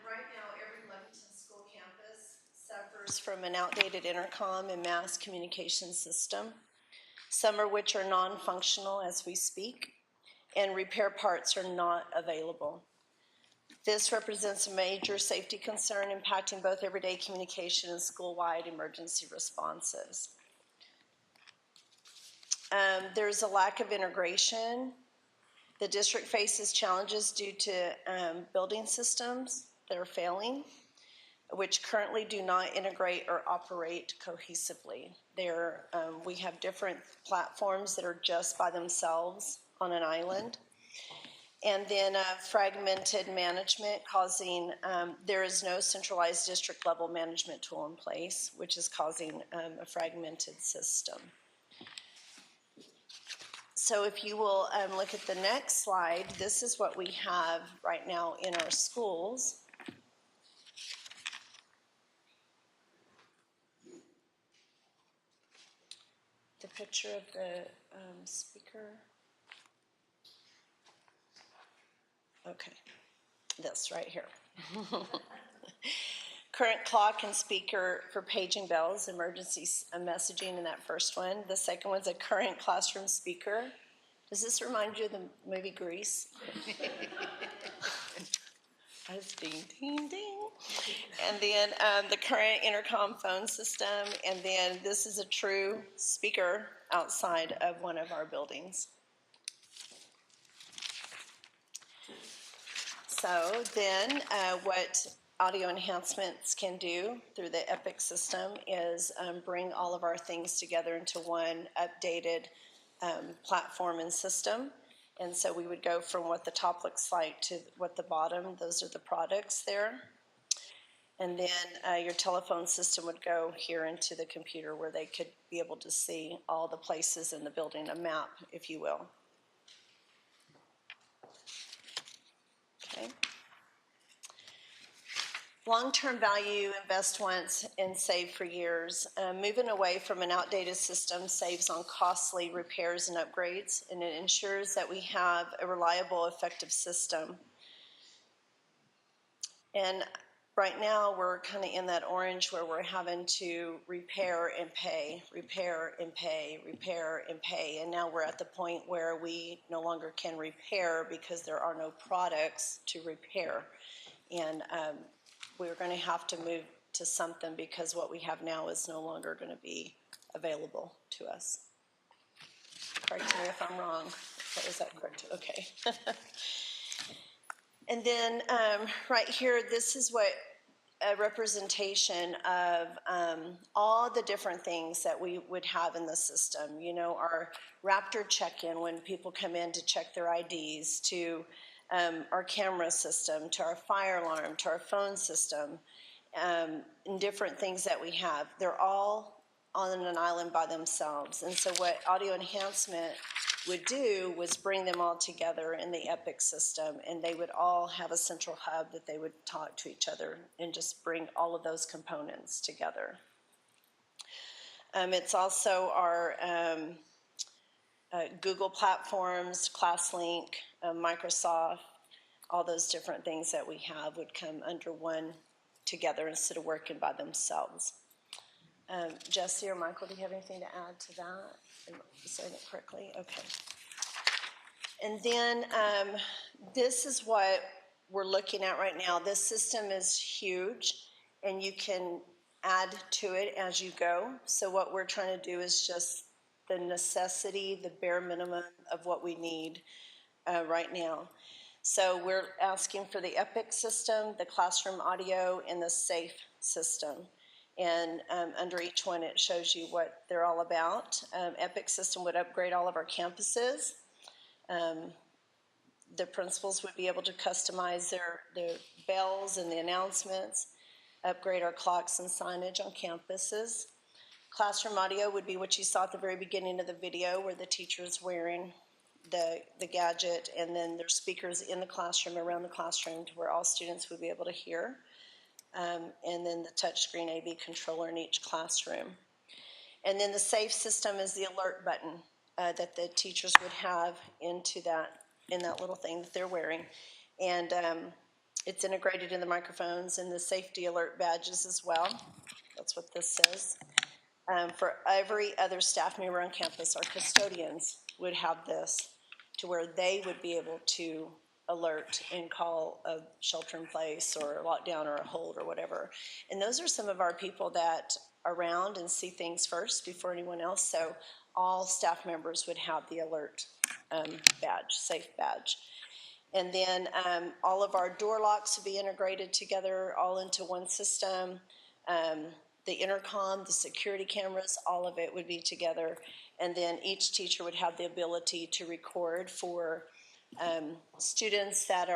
right now, every Leventon school campus suffers from an outdated intercom and mass communication system, some of which are non-functional as we speak, and repair parts are not available. This represents a major safety concern impacting both everyday communication and school-wide emergency responses. There's a lack of integration. The district faces challenges due to building systems that are failing, which currently do not integrate or operate cohesively. We have different platforms that are just by themselves on an island. And then fragmented management causing, there is no centralized district level management tool in place, which is causing a fragmented system. So if you will look at the next slide, this is what we have right now in our schools. The picture of the speaker. Okay, this right here. Current clock and speaker for paging bells, emergency messaging in that first one. The second one's a current classroom speaker. Does this remind you of the movie Grease? That's ding, ding, ding. And then the current intercom phone system. And then this is a true speaker outside of one of our buildings. So then what audio enhancements can do through the EPIC system is bring all of our things together into one updated platform and system. And so we would go from what the top looks like to what the bottom, those are the products there. And then your telephone system would go here into the computer where they could be able to see all the places in the building, a map, if you will. Okay. Long-term value, invest once and save for years. Moving away from an outdated system saves on costly repairs and upgrades, and it ensures that we have a reliable, effective system. And right now, we're kind of in that orange where we're having to repair and pay, repair and pay, repair and pay. And now we're at the point where we no longer can repair because there are no products to repair. And we're going to have to move to something because what we have now is no longer going to be available to us. Correct me if I'm wrong. Is that correct? Okay. And then right here, this is what a representation of all the different things that we would have in the system. You know, our Raptor check-in when people come in to check their IDs, to our camera system, to our fire alarm, to our phone system, and different things that we have. They're all on an island by themselves. And so what audio enhancement would do was bring them all together in the EPIC system, and they would all have a central hub that they would talk to each other and just bring all of those components together. It's also our Google platforms, ClassLink, Microsoft, all those different things that we have would come under one together instead of working by themselves. Jesse or Michael, do you have anything to add to that? Am I saying it correctly? Okay. And then this is what we're looking at right now. This system is huge, and you can add to it as you go. So what we're trying to do is just the necessity, the bare minimum of what we need right now. So we're asking for the EPIC system, the classroom audio, and the SAFE system. And under each one, it shows you what they're all about. EPIC system would upgrade all of our campuses. The principals would be able to customize their bells and the announcements, upgrade our clocks and signage on campuses. Classroom audio would be what you saw at the very beginning of the video, where the teacher's wearing the gadget, and then there's speakers in the classroom, around the classroom, to where all students would be able to hear. And then the touchscreen AV controller in each classroom. And then the SAFE system is the alert button. that the teachers would have in that little thing that they're wearing. And it's integrated in the microphones and the safety alert badges as well. That's what this says. For every other staff member on campus, our custodians would have this to where they would be able to alert and call a shelter in place or a lockdown or a hold or whatever. And those are some of our people that are around and see things first before anyone else. So all staff members would have the alert badge, safe badge. And then all of our door locks would be integrated together all into one system. The intercom, the security cameras, all of it would be together. And then each teacher would have the ability to record for students that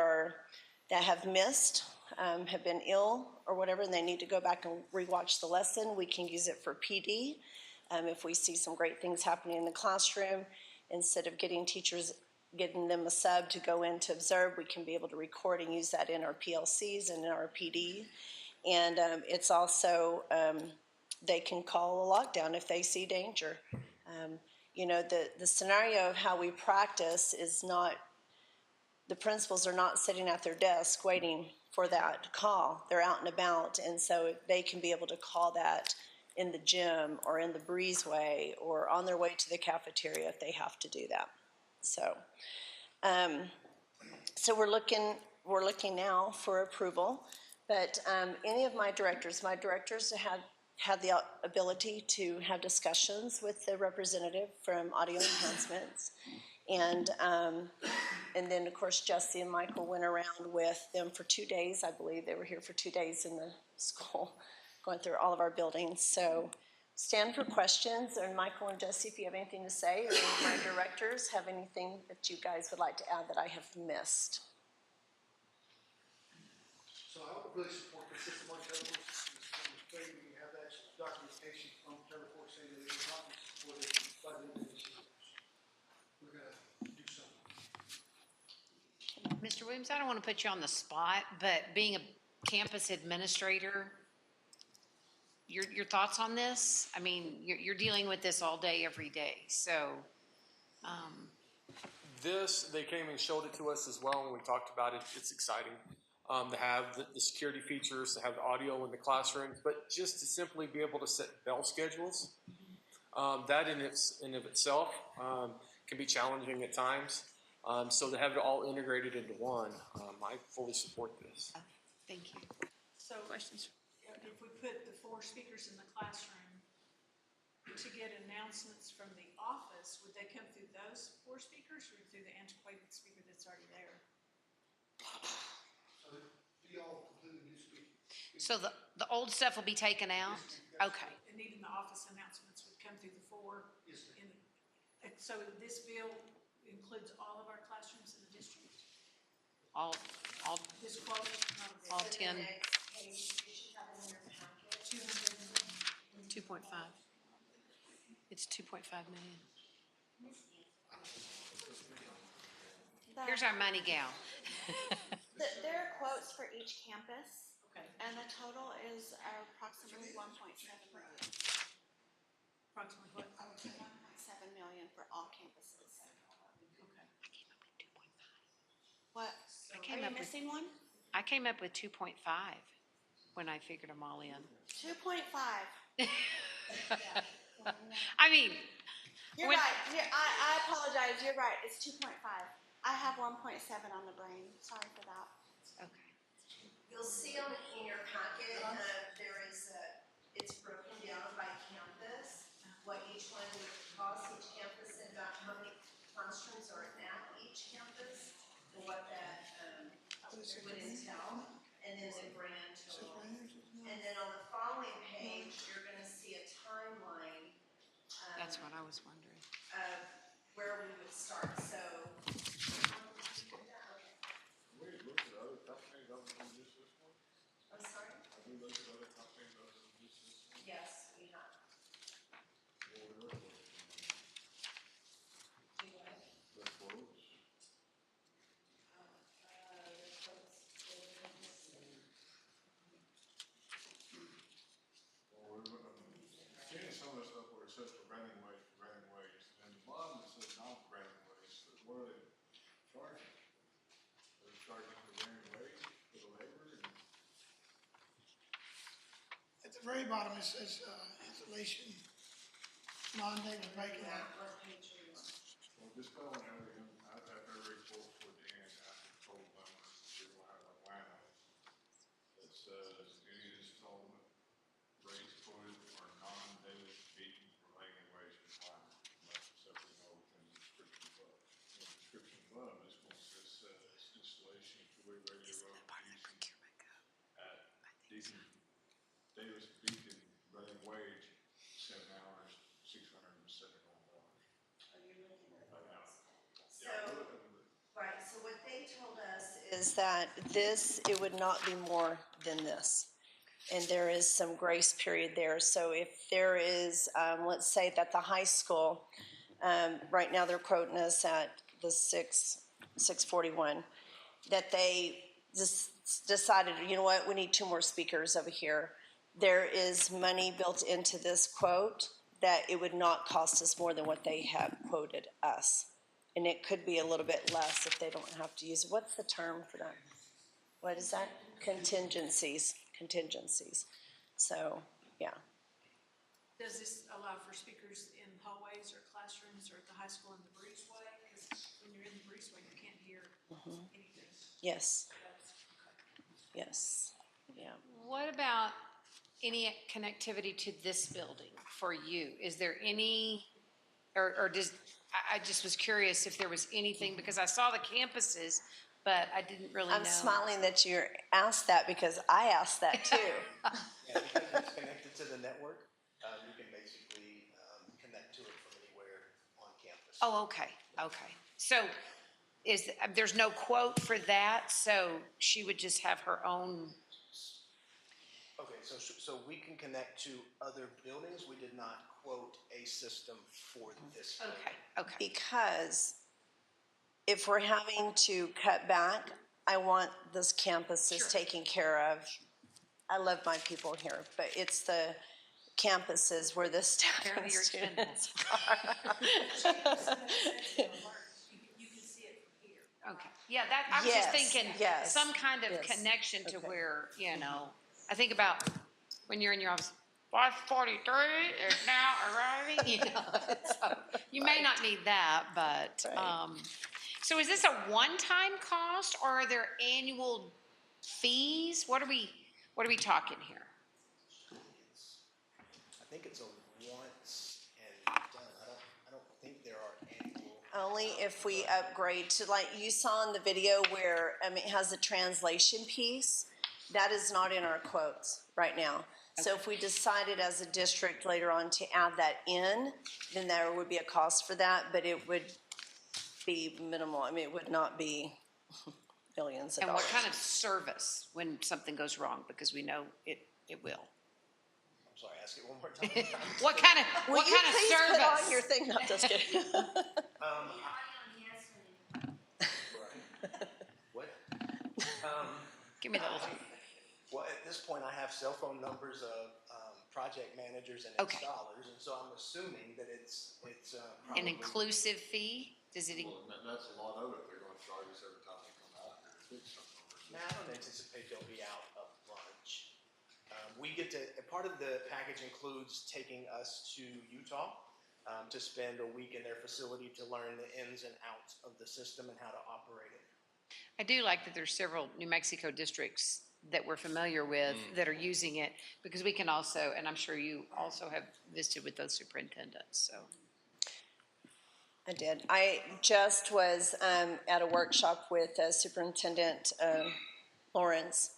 have missed, have been ill or whatever, and they need to go back and rewatch the lesson. We can use it for PD. If we see some great things happening in the classroom, instead of getting them a sub to go in to observe, we can be able to record and use that in our PLCs and in our PD. And it's also, they can call a lockdown if they see danger. The scenario of how we practice is not, the principals are not sitting at their desk waiting for that call. They're out and about, and so they can be able to call that in the gym or in the breezeway or on their way to the cafeteria if they have to do that. So, we're looking now for approval. But any of my directors have had the ability to have discussions with the representative from Audio Enhancements. And then, of course, Jesse and Michael went around with them for 2 days. I believe they were here for 2 days in the school, going through all of our buildings. So stand for questions. And Michael and Jesse, if you have anything to say, or any of my directors have anything that you guys would like to add that I have missed. So I would really support the system on Trevor Force. We have that documentation from Trevor Force saying that it will not be supported by the end of this year. We're going to do something. Mr. Williams, I don't want to put you on the spot, but being a campus administrator, your thoughts on this? I mean, you're dealing with this all day, every day, so. They came and showed it to us as well when we talked about it. It's exciting to have the security features, to have the audio in the classrooms, but just to simply be able to set bell schedules, that in of itself can be challenging at times. So to have it all integrated into one, I fully support this. Thank you. So Questions? if we put the 4 speakers in the classroom to get announcements from the office, would they come through those 4 speakers or through the antiquated speaker that's already there? So be all completely new speakers. So the old stuff will be taken out? Okay. And even the office announcements would come through the 4? Yes, ma'am. And so this bill includes all of our classrooms in the district? All This quote, not a all bill. 10, You should have in your packet. 2.5. It's 2.5 million. Here's our money gal. There are quotes for each campus, Okay, and the total is approximately 1.7 million. approximately what? 1.7 million for all campuses. Okay. What? I Are came you up with- missing one? I came up with 2.5 when I figured them all in. 2.5. I mean, You're When- right. I apologize. You're right. It's 2.5. I have 1.7 on the brain. Sorry for that. okay. You'll see in your packet, it's broken down by campus, what each one would cost each campus, and about how many classrooms are at each campus, and what that would entail, and then the grand total. And then on the following page, you're gonna see a timeline That's what I was wondering. of where we would start, so. We looked at other companies other than just this one? I'm sorry? Have we looked at other companies other than just this one? Yes, we have. What were their quotes? Their quotes? Well, seeing some of the stuff where it says preventing waste, and the bottom it the very bottom is installation, non-daily breaking out. Well, just go on everything, after every report toward the end, after total numbers, we will have a line item that says any installment rates quoted are non-daily speaking for living wage requirement, unless separately noted in the description above. In the description above, this one just says installation of two-way radio road at Deacon, Davis Beacon, living wage, 7 hours, $679. So, right, so what they told us is that this, it would not be more than this. And there is some grace period there. So if there is, let's say that the high school, right now they're quoting us at the 641, that they just decided, you know what, we need 2 more speakers over here. There is money built into this quote that it would not cost us more than what they have quoted us. And it could be a little bit less if they don't have to use, what's the term for that? What is that? Contingencies. So, yeah. Does this allow for speakers in hallways or classrooms or at the high school in the breezeway? Because when you're in the breezeway, you can't hear anything. Yes, That's, okay. yes, yeah. What about any connectivity to this building for you? Is there any, or does, I just was curious if there was anything, because I saw the campuses, but I didn't really know. I'm smiling that you asked that because I asked that too. Yeah, because it's connected to the network, you can basically connect to it from anywhere on campus. Oh, okay. So there's no quote for that, so she would just have her own. Okay, so we can connect to other buildings. We did not quote a system for this building. Okay. Because if we're having to cut back, I want those campuses taken care of. I love my people here, but it's the campuses where the staff Care of and your students You can see it from here. Okay, yeah, that, I was Yes, just thinking, yes, some kind of yes. connection to Okay. where, I think about when you're in your office, 543 is now arriving, so you may not need that, but, Right. so is this a one-time cost, or are there annual fees? What are we talking here? I think it's a once and done. I don't think there are annual. Only if we upgrade to, like you saw in the video where it has a translation piece. That is not in our quotes right now. So if we decided as a district later on to add that in, then there would be a cost for that, but it would be minimal. I mean, it would not be billions of And dollars. what kind of service when something goes wrong, because we know it will. I'm sorry, ask it one more time. What kind of Will you please service? put on your thing? No, just kidding. What? Give me those. Well, at this point, I have cell phone numbers of project managers and Okay. installers, and so I'm assuming that it's An probably. inclusive fee? Does it? Well, that's a lot of it, they're gonna charge us every time they come out here to fix something. Now, I don't anticipate they'll be out up front. We get to, part of the package includes taking us to Utah to spend a week in their facility to learn the ins and outs of the system and how to operate it. I do like that there's several New Mexico districts that we're familiar with that are using it, because we can also, and I'm sure you also have visited with those superintendents, so. I did. I just was at a workshop with Superintendent Lawrence,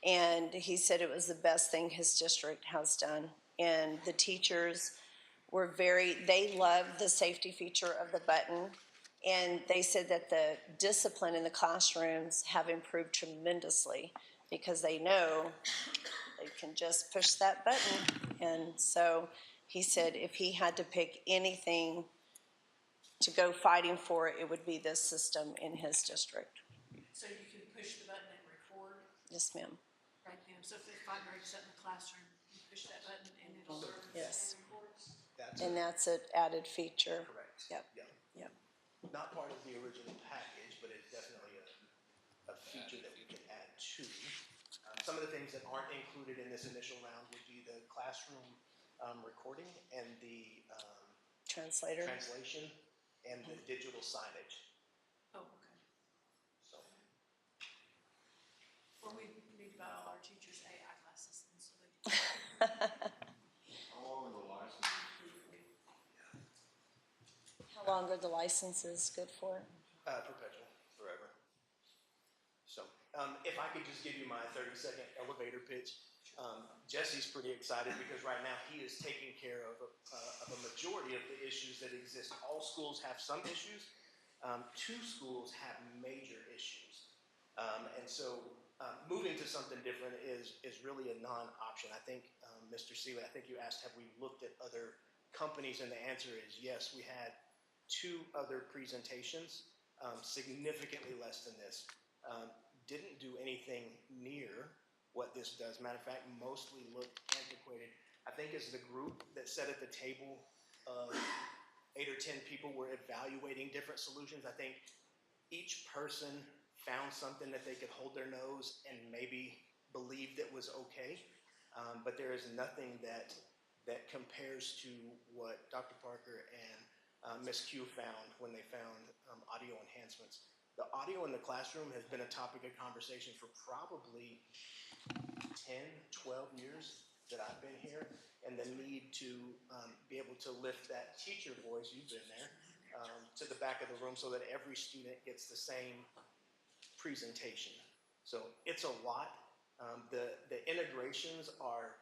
and he said it was the best thing his district has done. And the teachers were they loved the safety feature of the button, and they said that the discipline in the classrooms have improved tremendously because they know they can just push that button. And so he said if he had to pick anything to go fighting for, it would be this system in his district. So you can push the button and record Yes, ma'am. right now. So if the vibrates up in the classroom, you push that button and it'll serve Yes. and records. And that's an added feature. Correct. Yep. Yeah. Yep. Not part of the original package, but it's definitely a feature that we can add to. Some of the things that aren't included in this initial round would be the classroom recording and the Translator. translation and the digital signage. Oh, okay. So, Or we need to buy all our teachers AI glasses, and so they. How long are the licenses good for? How long are the licenses good for? perpetual, forever. So, if I could just give you my 30-second elevator pitch. Jesse's pretty excited because right now he is taking care of a majority of the issues that exist. All schools have some issues. 2 schools have major issues. And so moving to something different is really a non-option. I think, Mr. Seeley, I think you asked, have we looked at other companies? And the answer is yes. We had 2 other presentations, significantly less than this. Didn't do anything near what this does. Matter of fact, mostly looked antiquated. I think as the group that sat at the table of 8 or 10 people were evaluating different solutions, I think each person found something that they could hold their nose and maybe believed that was okay. But there is nothing that compares to what Dr. Parker and Ms. Q found when they found audio enhancements. The audio in the classroom has been a topic of conversation for probably 10, 12 years that I've been here, and the need to be able to lift that teacher voice, you've been there, to the back of the room so that every student gets the same presentation. So it's a lot. The integrations are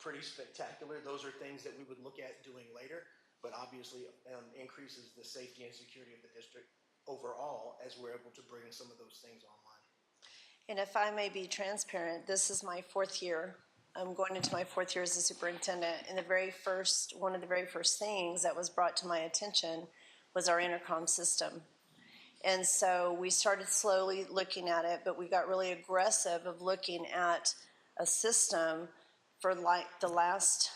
pretty spectacular. Those are things that we would look at doing later, but obviously increases the safety and security of the district overall as we're able to bring some of those things online. And if I may be transparent, this is my 4th year. I'm going into my 4th year as a superintendent, and one of the very first things that was brought to my attention was our intercom system. And so we started slowly looking at it, but we got really aggressive of looking at a system for like the last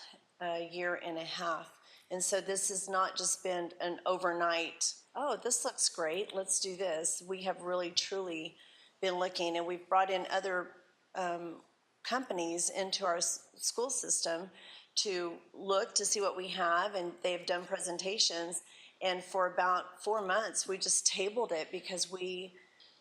year and a half. And so this has not just been an overnight, oh, this looks great, let's do this. We have really, truly been looking, and we've brought in other companies into our school system to look to see what we have, and they've done presentations. And for about 4 months, we just tabled it because we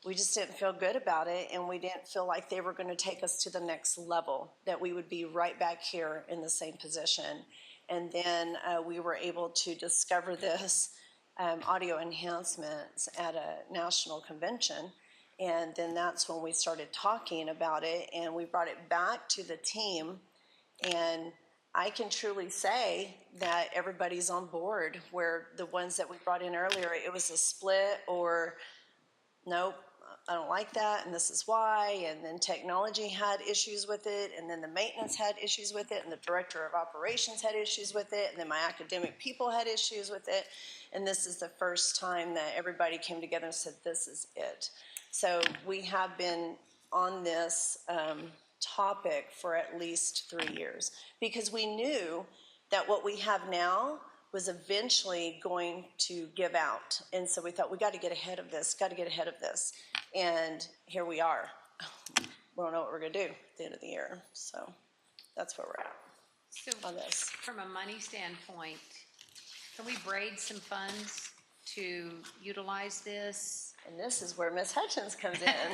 just didn't feel good about it, and we didn't feel like they were going to take us to the next level, that we would be right back here in the same position. And then we were able to discover this audio enhancements at a national convention. And then that's when we started talking about it, and we brought it back to the team. And I can truly say that everybody's on board, where the ones that we brought in earlier, it was a split or, nope, I don't like that, and this is why. And then technology had issues with it, and then the maintenance had issues with it, and the director of operations had issues with it, and then my academic people had issues with it. And this is the first time that everybody came together and said, this is it. So we have been on this topic for at least 3 years, because we knew that what we have now was eventually going to give out. And so we thought, we got to get ahead of this, And here we are. We don't know what we're going to do at the end of the year. So that's where we're at So on this. from a money standpoint, can we braid some funds to utilize this? And this is where Ms. Hutchins comes in.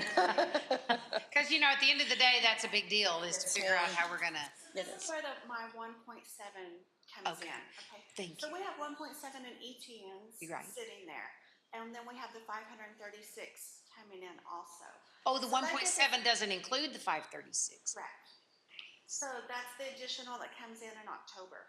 Because, you know, at the end of the day, that's a big deal, is to figure out how we're going to. It This is. is where my 1.7 comes Okay. in, okay? Thank So you. we have 1.7 in ETNs You're right. sitting there, and then we have the 536 coming in also. Oh, the So that 1.7 gives us- doesn't include the 536. Correct. So that's the additional that comes in October.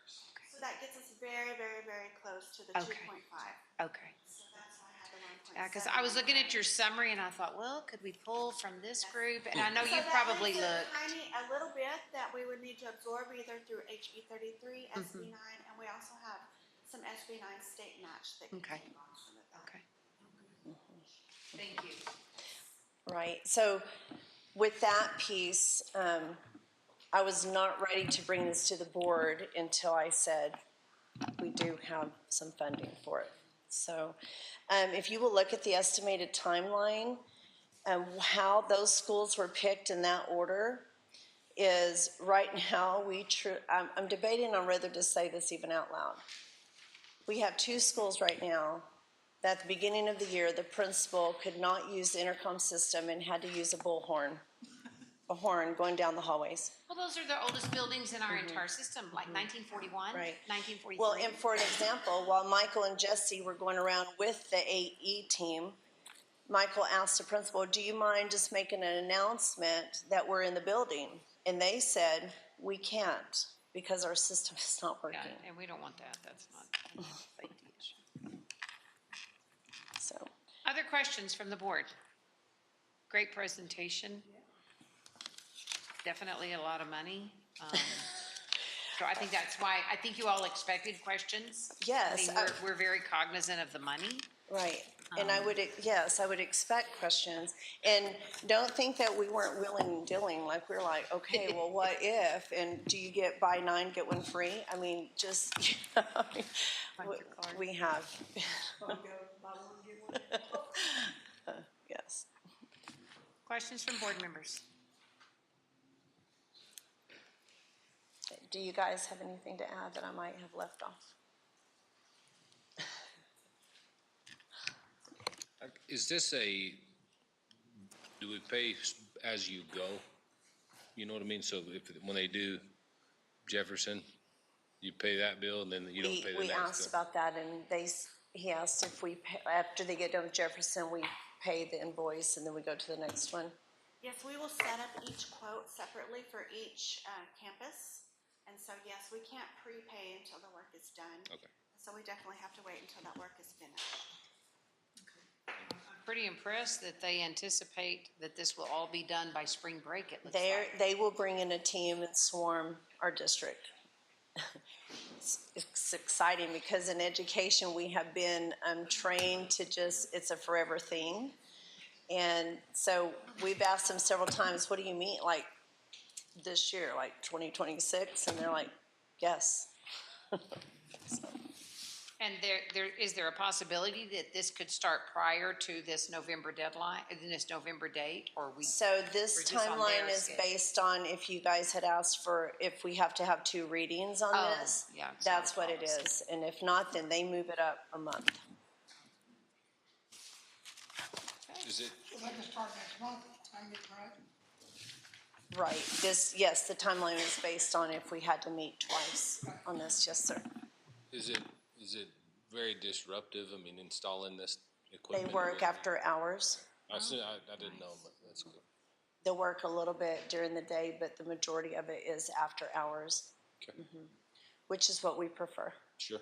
So that gets us very, very, very close to the Okay. 2.5. Okay. So that's why I have the 1.7. Yeah, because I was looking at your summary and I thought, well, could we pull from this group? And I know So you've that probably leaves looked. a little bit that we would need to absorb either through HB 33, Mm-hmm. SB 9, and we also have some SB 9 state match that can Okay. take on some of that. Okay. Thank you. Right. So with that piece, I was not ready to bring this to the board until I said we do have some funding for it. So if you will look at the estimated timeline, How those schools were picked in that order is right now I'm debating on whether to say this even out loud. We have two schools right now that at the beginning of the year, the principal could not use the intercom system and had to use a bullhorn, a horn going down the hallways. Well, those are the oldest buildings in our entire system, like 1941, Right. 1943. Well, and for an example, while Michael and Jesse were going around with the AE team, Michael asked the principal, do you mind just making an announcement that we're in the building? And they said, we can't because our system is not working. Yeah, and we don't want that. That's not a safety issue. So, Other questions from the board? Great presentation. Definitely a lot of money. So I think that's why, I think you all expected questions. yes. I mean, we're very cognizant of the money. Right. And I would expect questions. And don't think that we weren't willing and dealing, like we're like, okay, well, what if? And do you get buy 9, get 1 free? I mean, just, we have. Yes. Questions from board members? Do you guys have anything to add that I might have left off? Is this do we pay as you go? You know what I mean? So when they do Jefferson, you pay that bill and then you don't pay the next bill? We asked about that and he asked if we pay, after they get done with Jefferson, we pay the invoice and then we go to the next one. Yes, we will set up each quote separately for each campus. And so, yes, we can't prepay until the work is done. Okay. So we definitely have to wait until that work is finished. I'm pretty impressed that they anticipate that this will all be done by spring break, it looks like. They will bring in a team and swarm our district. It's exciting because in education we have been trained to it's a forever thing. And so we've asked them several times, what do you mean, like this year, like 2026? And they're like, yes. So. And is there a possibility that this could start prior to this November deadline, this November date, or we? So this or just on timeline their is schedule? based on if you guys had asked for, if we have to have 2 readings on this, yeah, it's that's not a what it policy. is. And if not, then they move it up a month. Is it? So they can start next month, time get right? Right, yes, the timeline is based on if we had to meet twice on this, yes, sir. Is it very disruptive? I mean, installing this They equipment? work after hours. I didn't know, but that's good. They'll work a little bit during the day, but the majority of it is after hours. Okay. Which is what we prefer. Sure.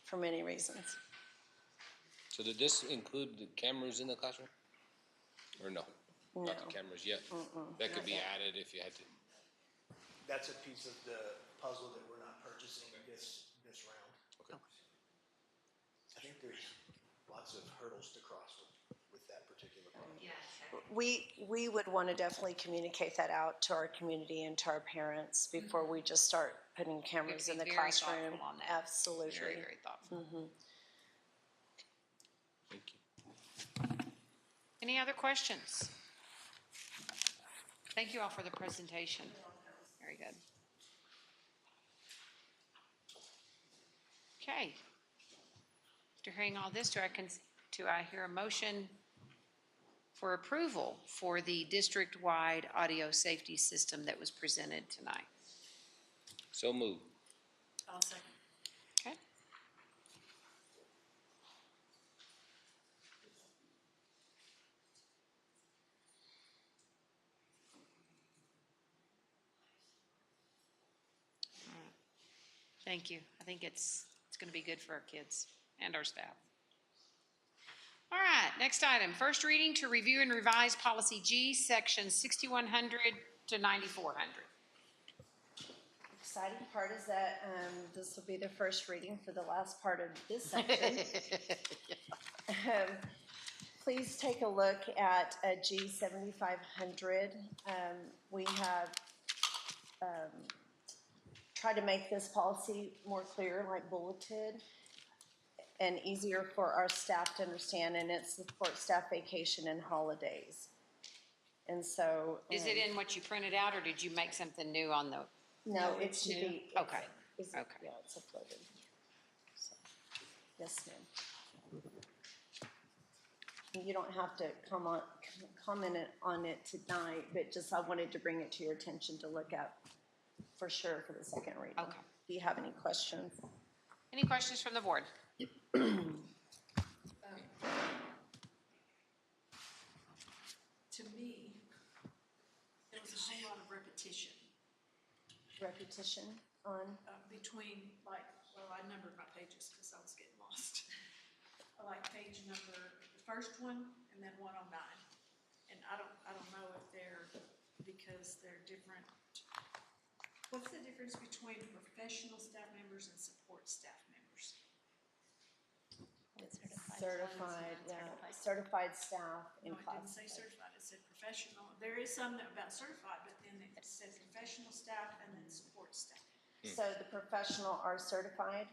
For many reasons. So did this include the cameras in the classroom? Or no? No. Not the cameras yet? That could be added if you had to. That's a piece of the puzzle that we're not purchasing this round. Okay. I think there's lots of hurdles to cross with that particular project. We would want to definitely communicate that out to our community and to our parents before we just start putting cameras in the very classroom. thoughtful on that. Absolutely. Very, very thoughtful. Thank you. Any other questions? Thank you all for the presentation. Very good. Okay. After hearing all this, do I hear a motion for approval for the district-wide audio safety system that was presented tonight? So moved. I'll second. Okay. Thank you. I think it's going to be good for our kids and our staff. All right, next item. First reading to review and revise policy G, section 6100 to 9400. Exciting part is that this will be the first reading for the last part of this section. Please take a look at G 7500. We have tried to make this policy more clear, like bulleted. and easier for our staff to understand, and it supports staff vacation and holidays. And so. Is it in what you printed out, or did you make something new on the? No, it should be. Okay. Okay. Okay. Yeah, it's uploaded. So, yes, ma'am. You don't have to comment on it tonight, but just I wanted to bring it to your attention to look at for sure for the second reading. Okay. Do you have any questions? Any questions from the board? To me, there was a whole lot of repetition Repetition on? between, like, well, I numbered my pages because I was getting lost. Like page number, the first one, and then 109. And I don't know if they're, because they're different. What's the difference between professional staff members and support staff members? Certified, yeah, certified staff in No, it didn't say class. certified, it said professional. There is some that about certified, but then it says professional staff and then support staff. So the professional are certified,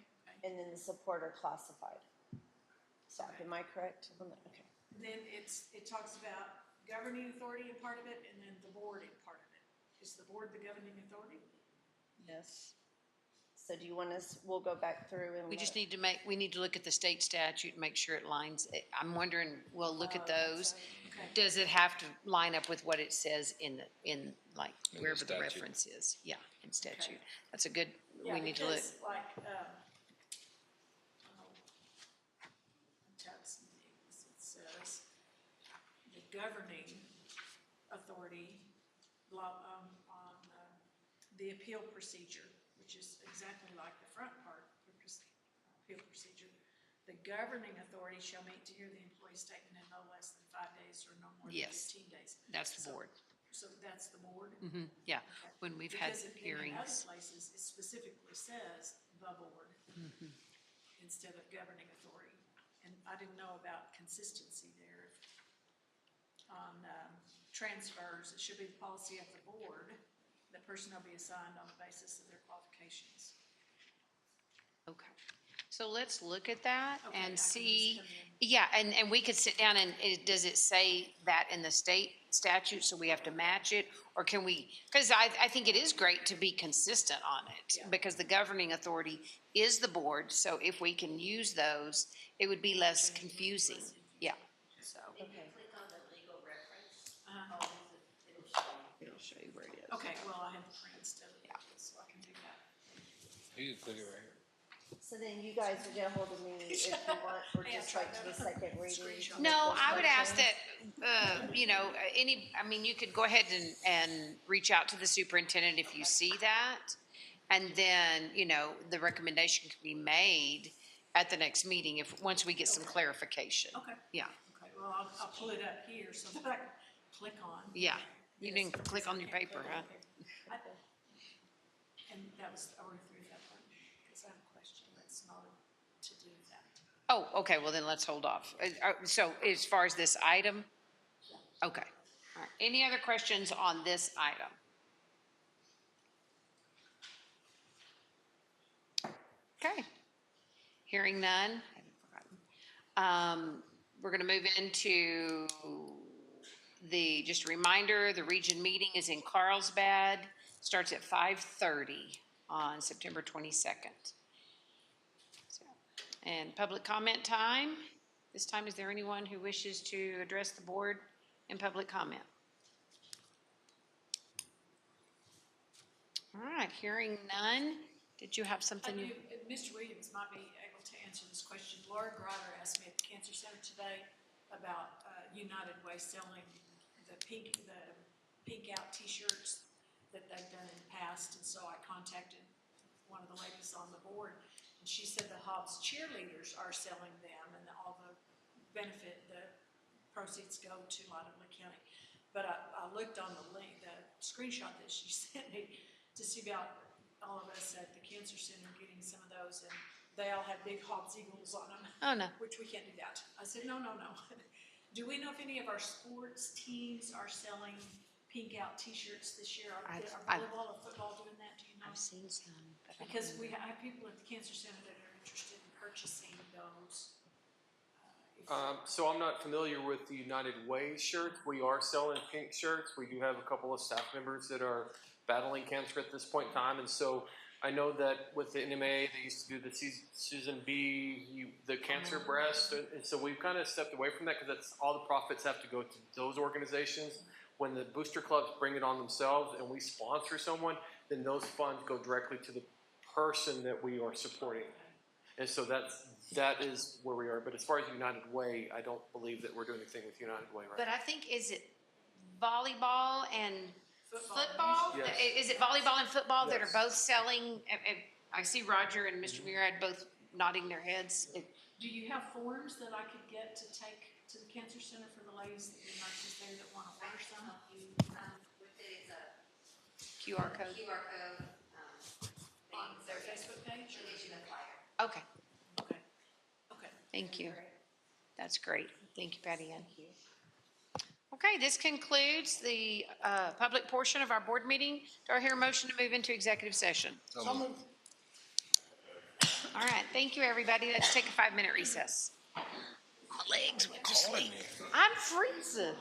and then the support are classified. Staff, am I correct? Okay. Then it talks about governing authority in part of it, and then the board in part of it. Is the board the governing authority? Yes. So do you want us, we'll go back through and. We just need to we need to look at the state statute and make sure it lines. I'm wondering, we'll look at those. Okay. Does it have to line up with what it says in like In the wherever the statute. reference is? Yeah, in statute. That's a good, Yeah, we need to look. because, like, text, it says the governing authority on the appeal procedure, which is exactly like the front part, the appeal procedure. The governing authority shall meet to hear the employee statement in no less than 5 days or no more than Yes. 15 days. That's the board. So that's the board? Yeah, Okay. when we've had Because in other hearings. places, it specifically says the board instead of governing authority. And I didn't know about consistency there. On transfers, it should be the policy of the board that personnel be assigned on the basis of their qualifications. Okay. So let's look at that Okay, I can and just see, come in. yeah, and we could sit down and, does it say that in the state statute, so we have to match it? Or can we, because I think it is great to be consistent on it, Yeah. because the governing authority is the board, so if we can use those, it would be less confusing. Yeah, so. Okay. Click on the legal reference. Uh-huh. It'll show you where it is. Okay, well, I have the print instead of Yeah. so I can do that. You can click it right here. So then you guys will get a hold of me if you want, or just right to the second reading. No, I would ask that, you could go ahead and reach out to the superintendent if you see that. And then, the recommendation can be made at the next meeting once we get some clarification. Okay. Yeah, Okay, well, I'll pull it up here so that I can click on. yeah. You this, didn't click on your because I can't paper, click huh? on paper. And that was, I already through that one, because I have a question that's not to do with that. Oh, okay, well then let's hold off. So as far as this item? Okay. All right. Any other questions on this item? Okay. Hearing none. We're going to move into just a reminder, the region meeting is in Carlsbad, starts at 5:30 on September 22nd. And public comment time. This time, is there anyone who wishes to address the board in public comment? All right, hearing none. Did you have something? Mr. Williams might be able to answer this question. Laura Grotter asked me at the Cancer Center today about United Way selling the pink out T-shirts that they've done in the past, and so I contacted one of the ladies on the board, and she said the Hobbs cheerleaders are selling them, and all the proceeds go to Loudon County. But I looked on the link, the screenshot that she sent me to see about all of us at the Cancer Center getting some of those, and they all have big Hobbs Eagles on them. Oh, no. Which we can't do that. I said, no. Do we know if any of our sports teams are selling pink out T-shirts this year? Are volleyball or football doing that? Do you know? I've seen some. But Because we have people at the Cancer Center that are interested in purchasing those. So I'm not familiar with the United Way shirts. We are selling pink shirts. We do have a couple of staff members that are battling cancer at this point in time. And so I know that with the NMA, they used to do the Susan B, the cancer breast. And so we've kind of stepped away from that because that's all the profits have to go to those organizations. When the booster clubs bring it on themselves and we sponsor someone, then those funds go directly to the person that we are supporting. And so that is where we are. But as far as United Way, I don't believe that we're doing anything with United Way right But now. I think, is it volleyball and football? Yes. Is it volleyball and football that are Yes. both selling? I see Roger and Mr. Murad both nodding their heads. Do you have forms that I could get to take to the cancer center for the ladies, the nurses there that want to order some? QR code? QR code, On their Facebook page? it gives you the flyer. Okay, Okay, okay. thank you. That's great. Thank you, Patty Ann. Okay, this concludes the public portion of our board meeting. Do I hear a motion to move into executive session? So moved. All right, thank you, everybody. Let's take a 5-minute recess. My legs went to sleep. I'm freezing.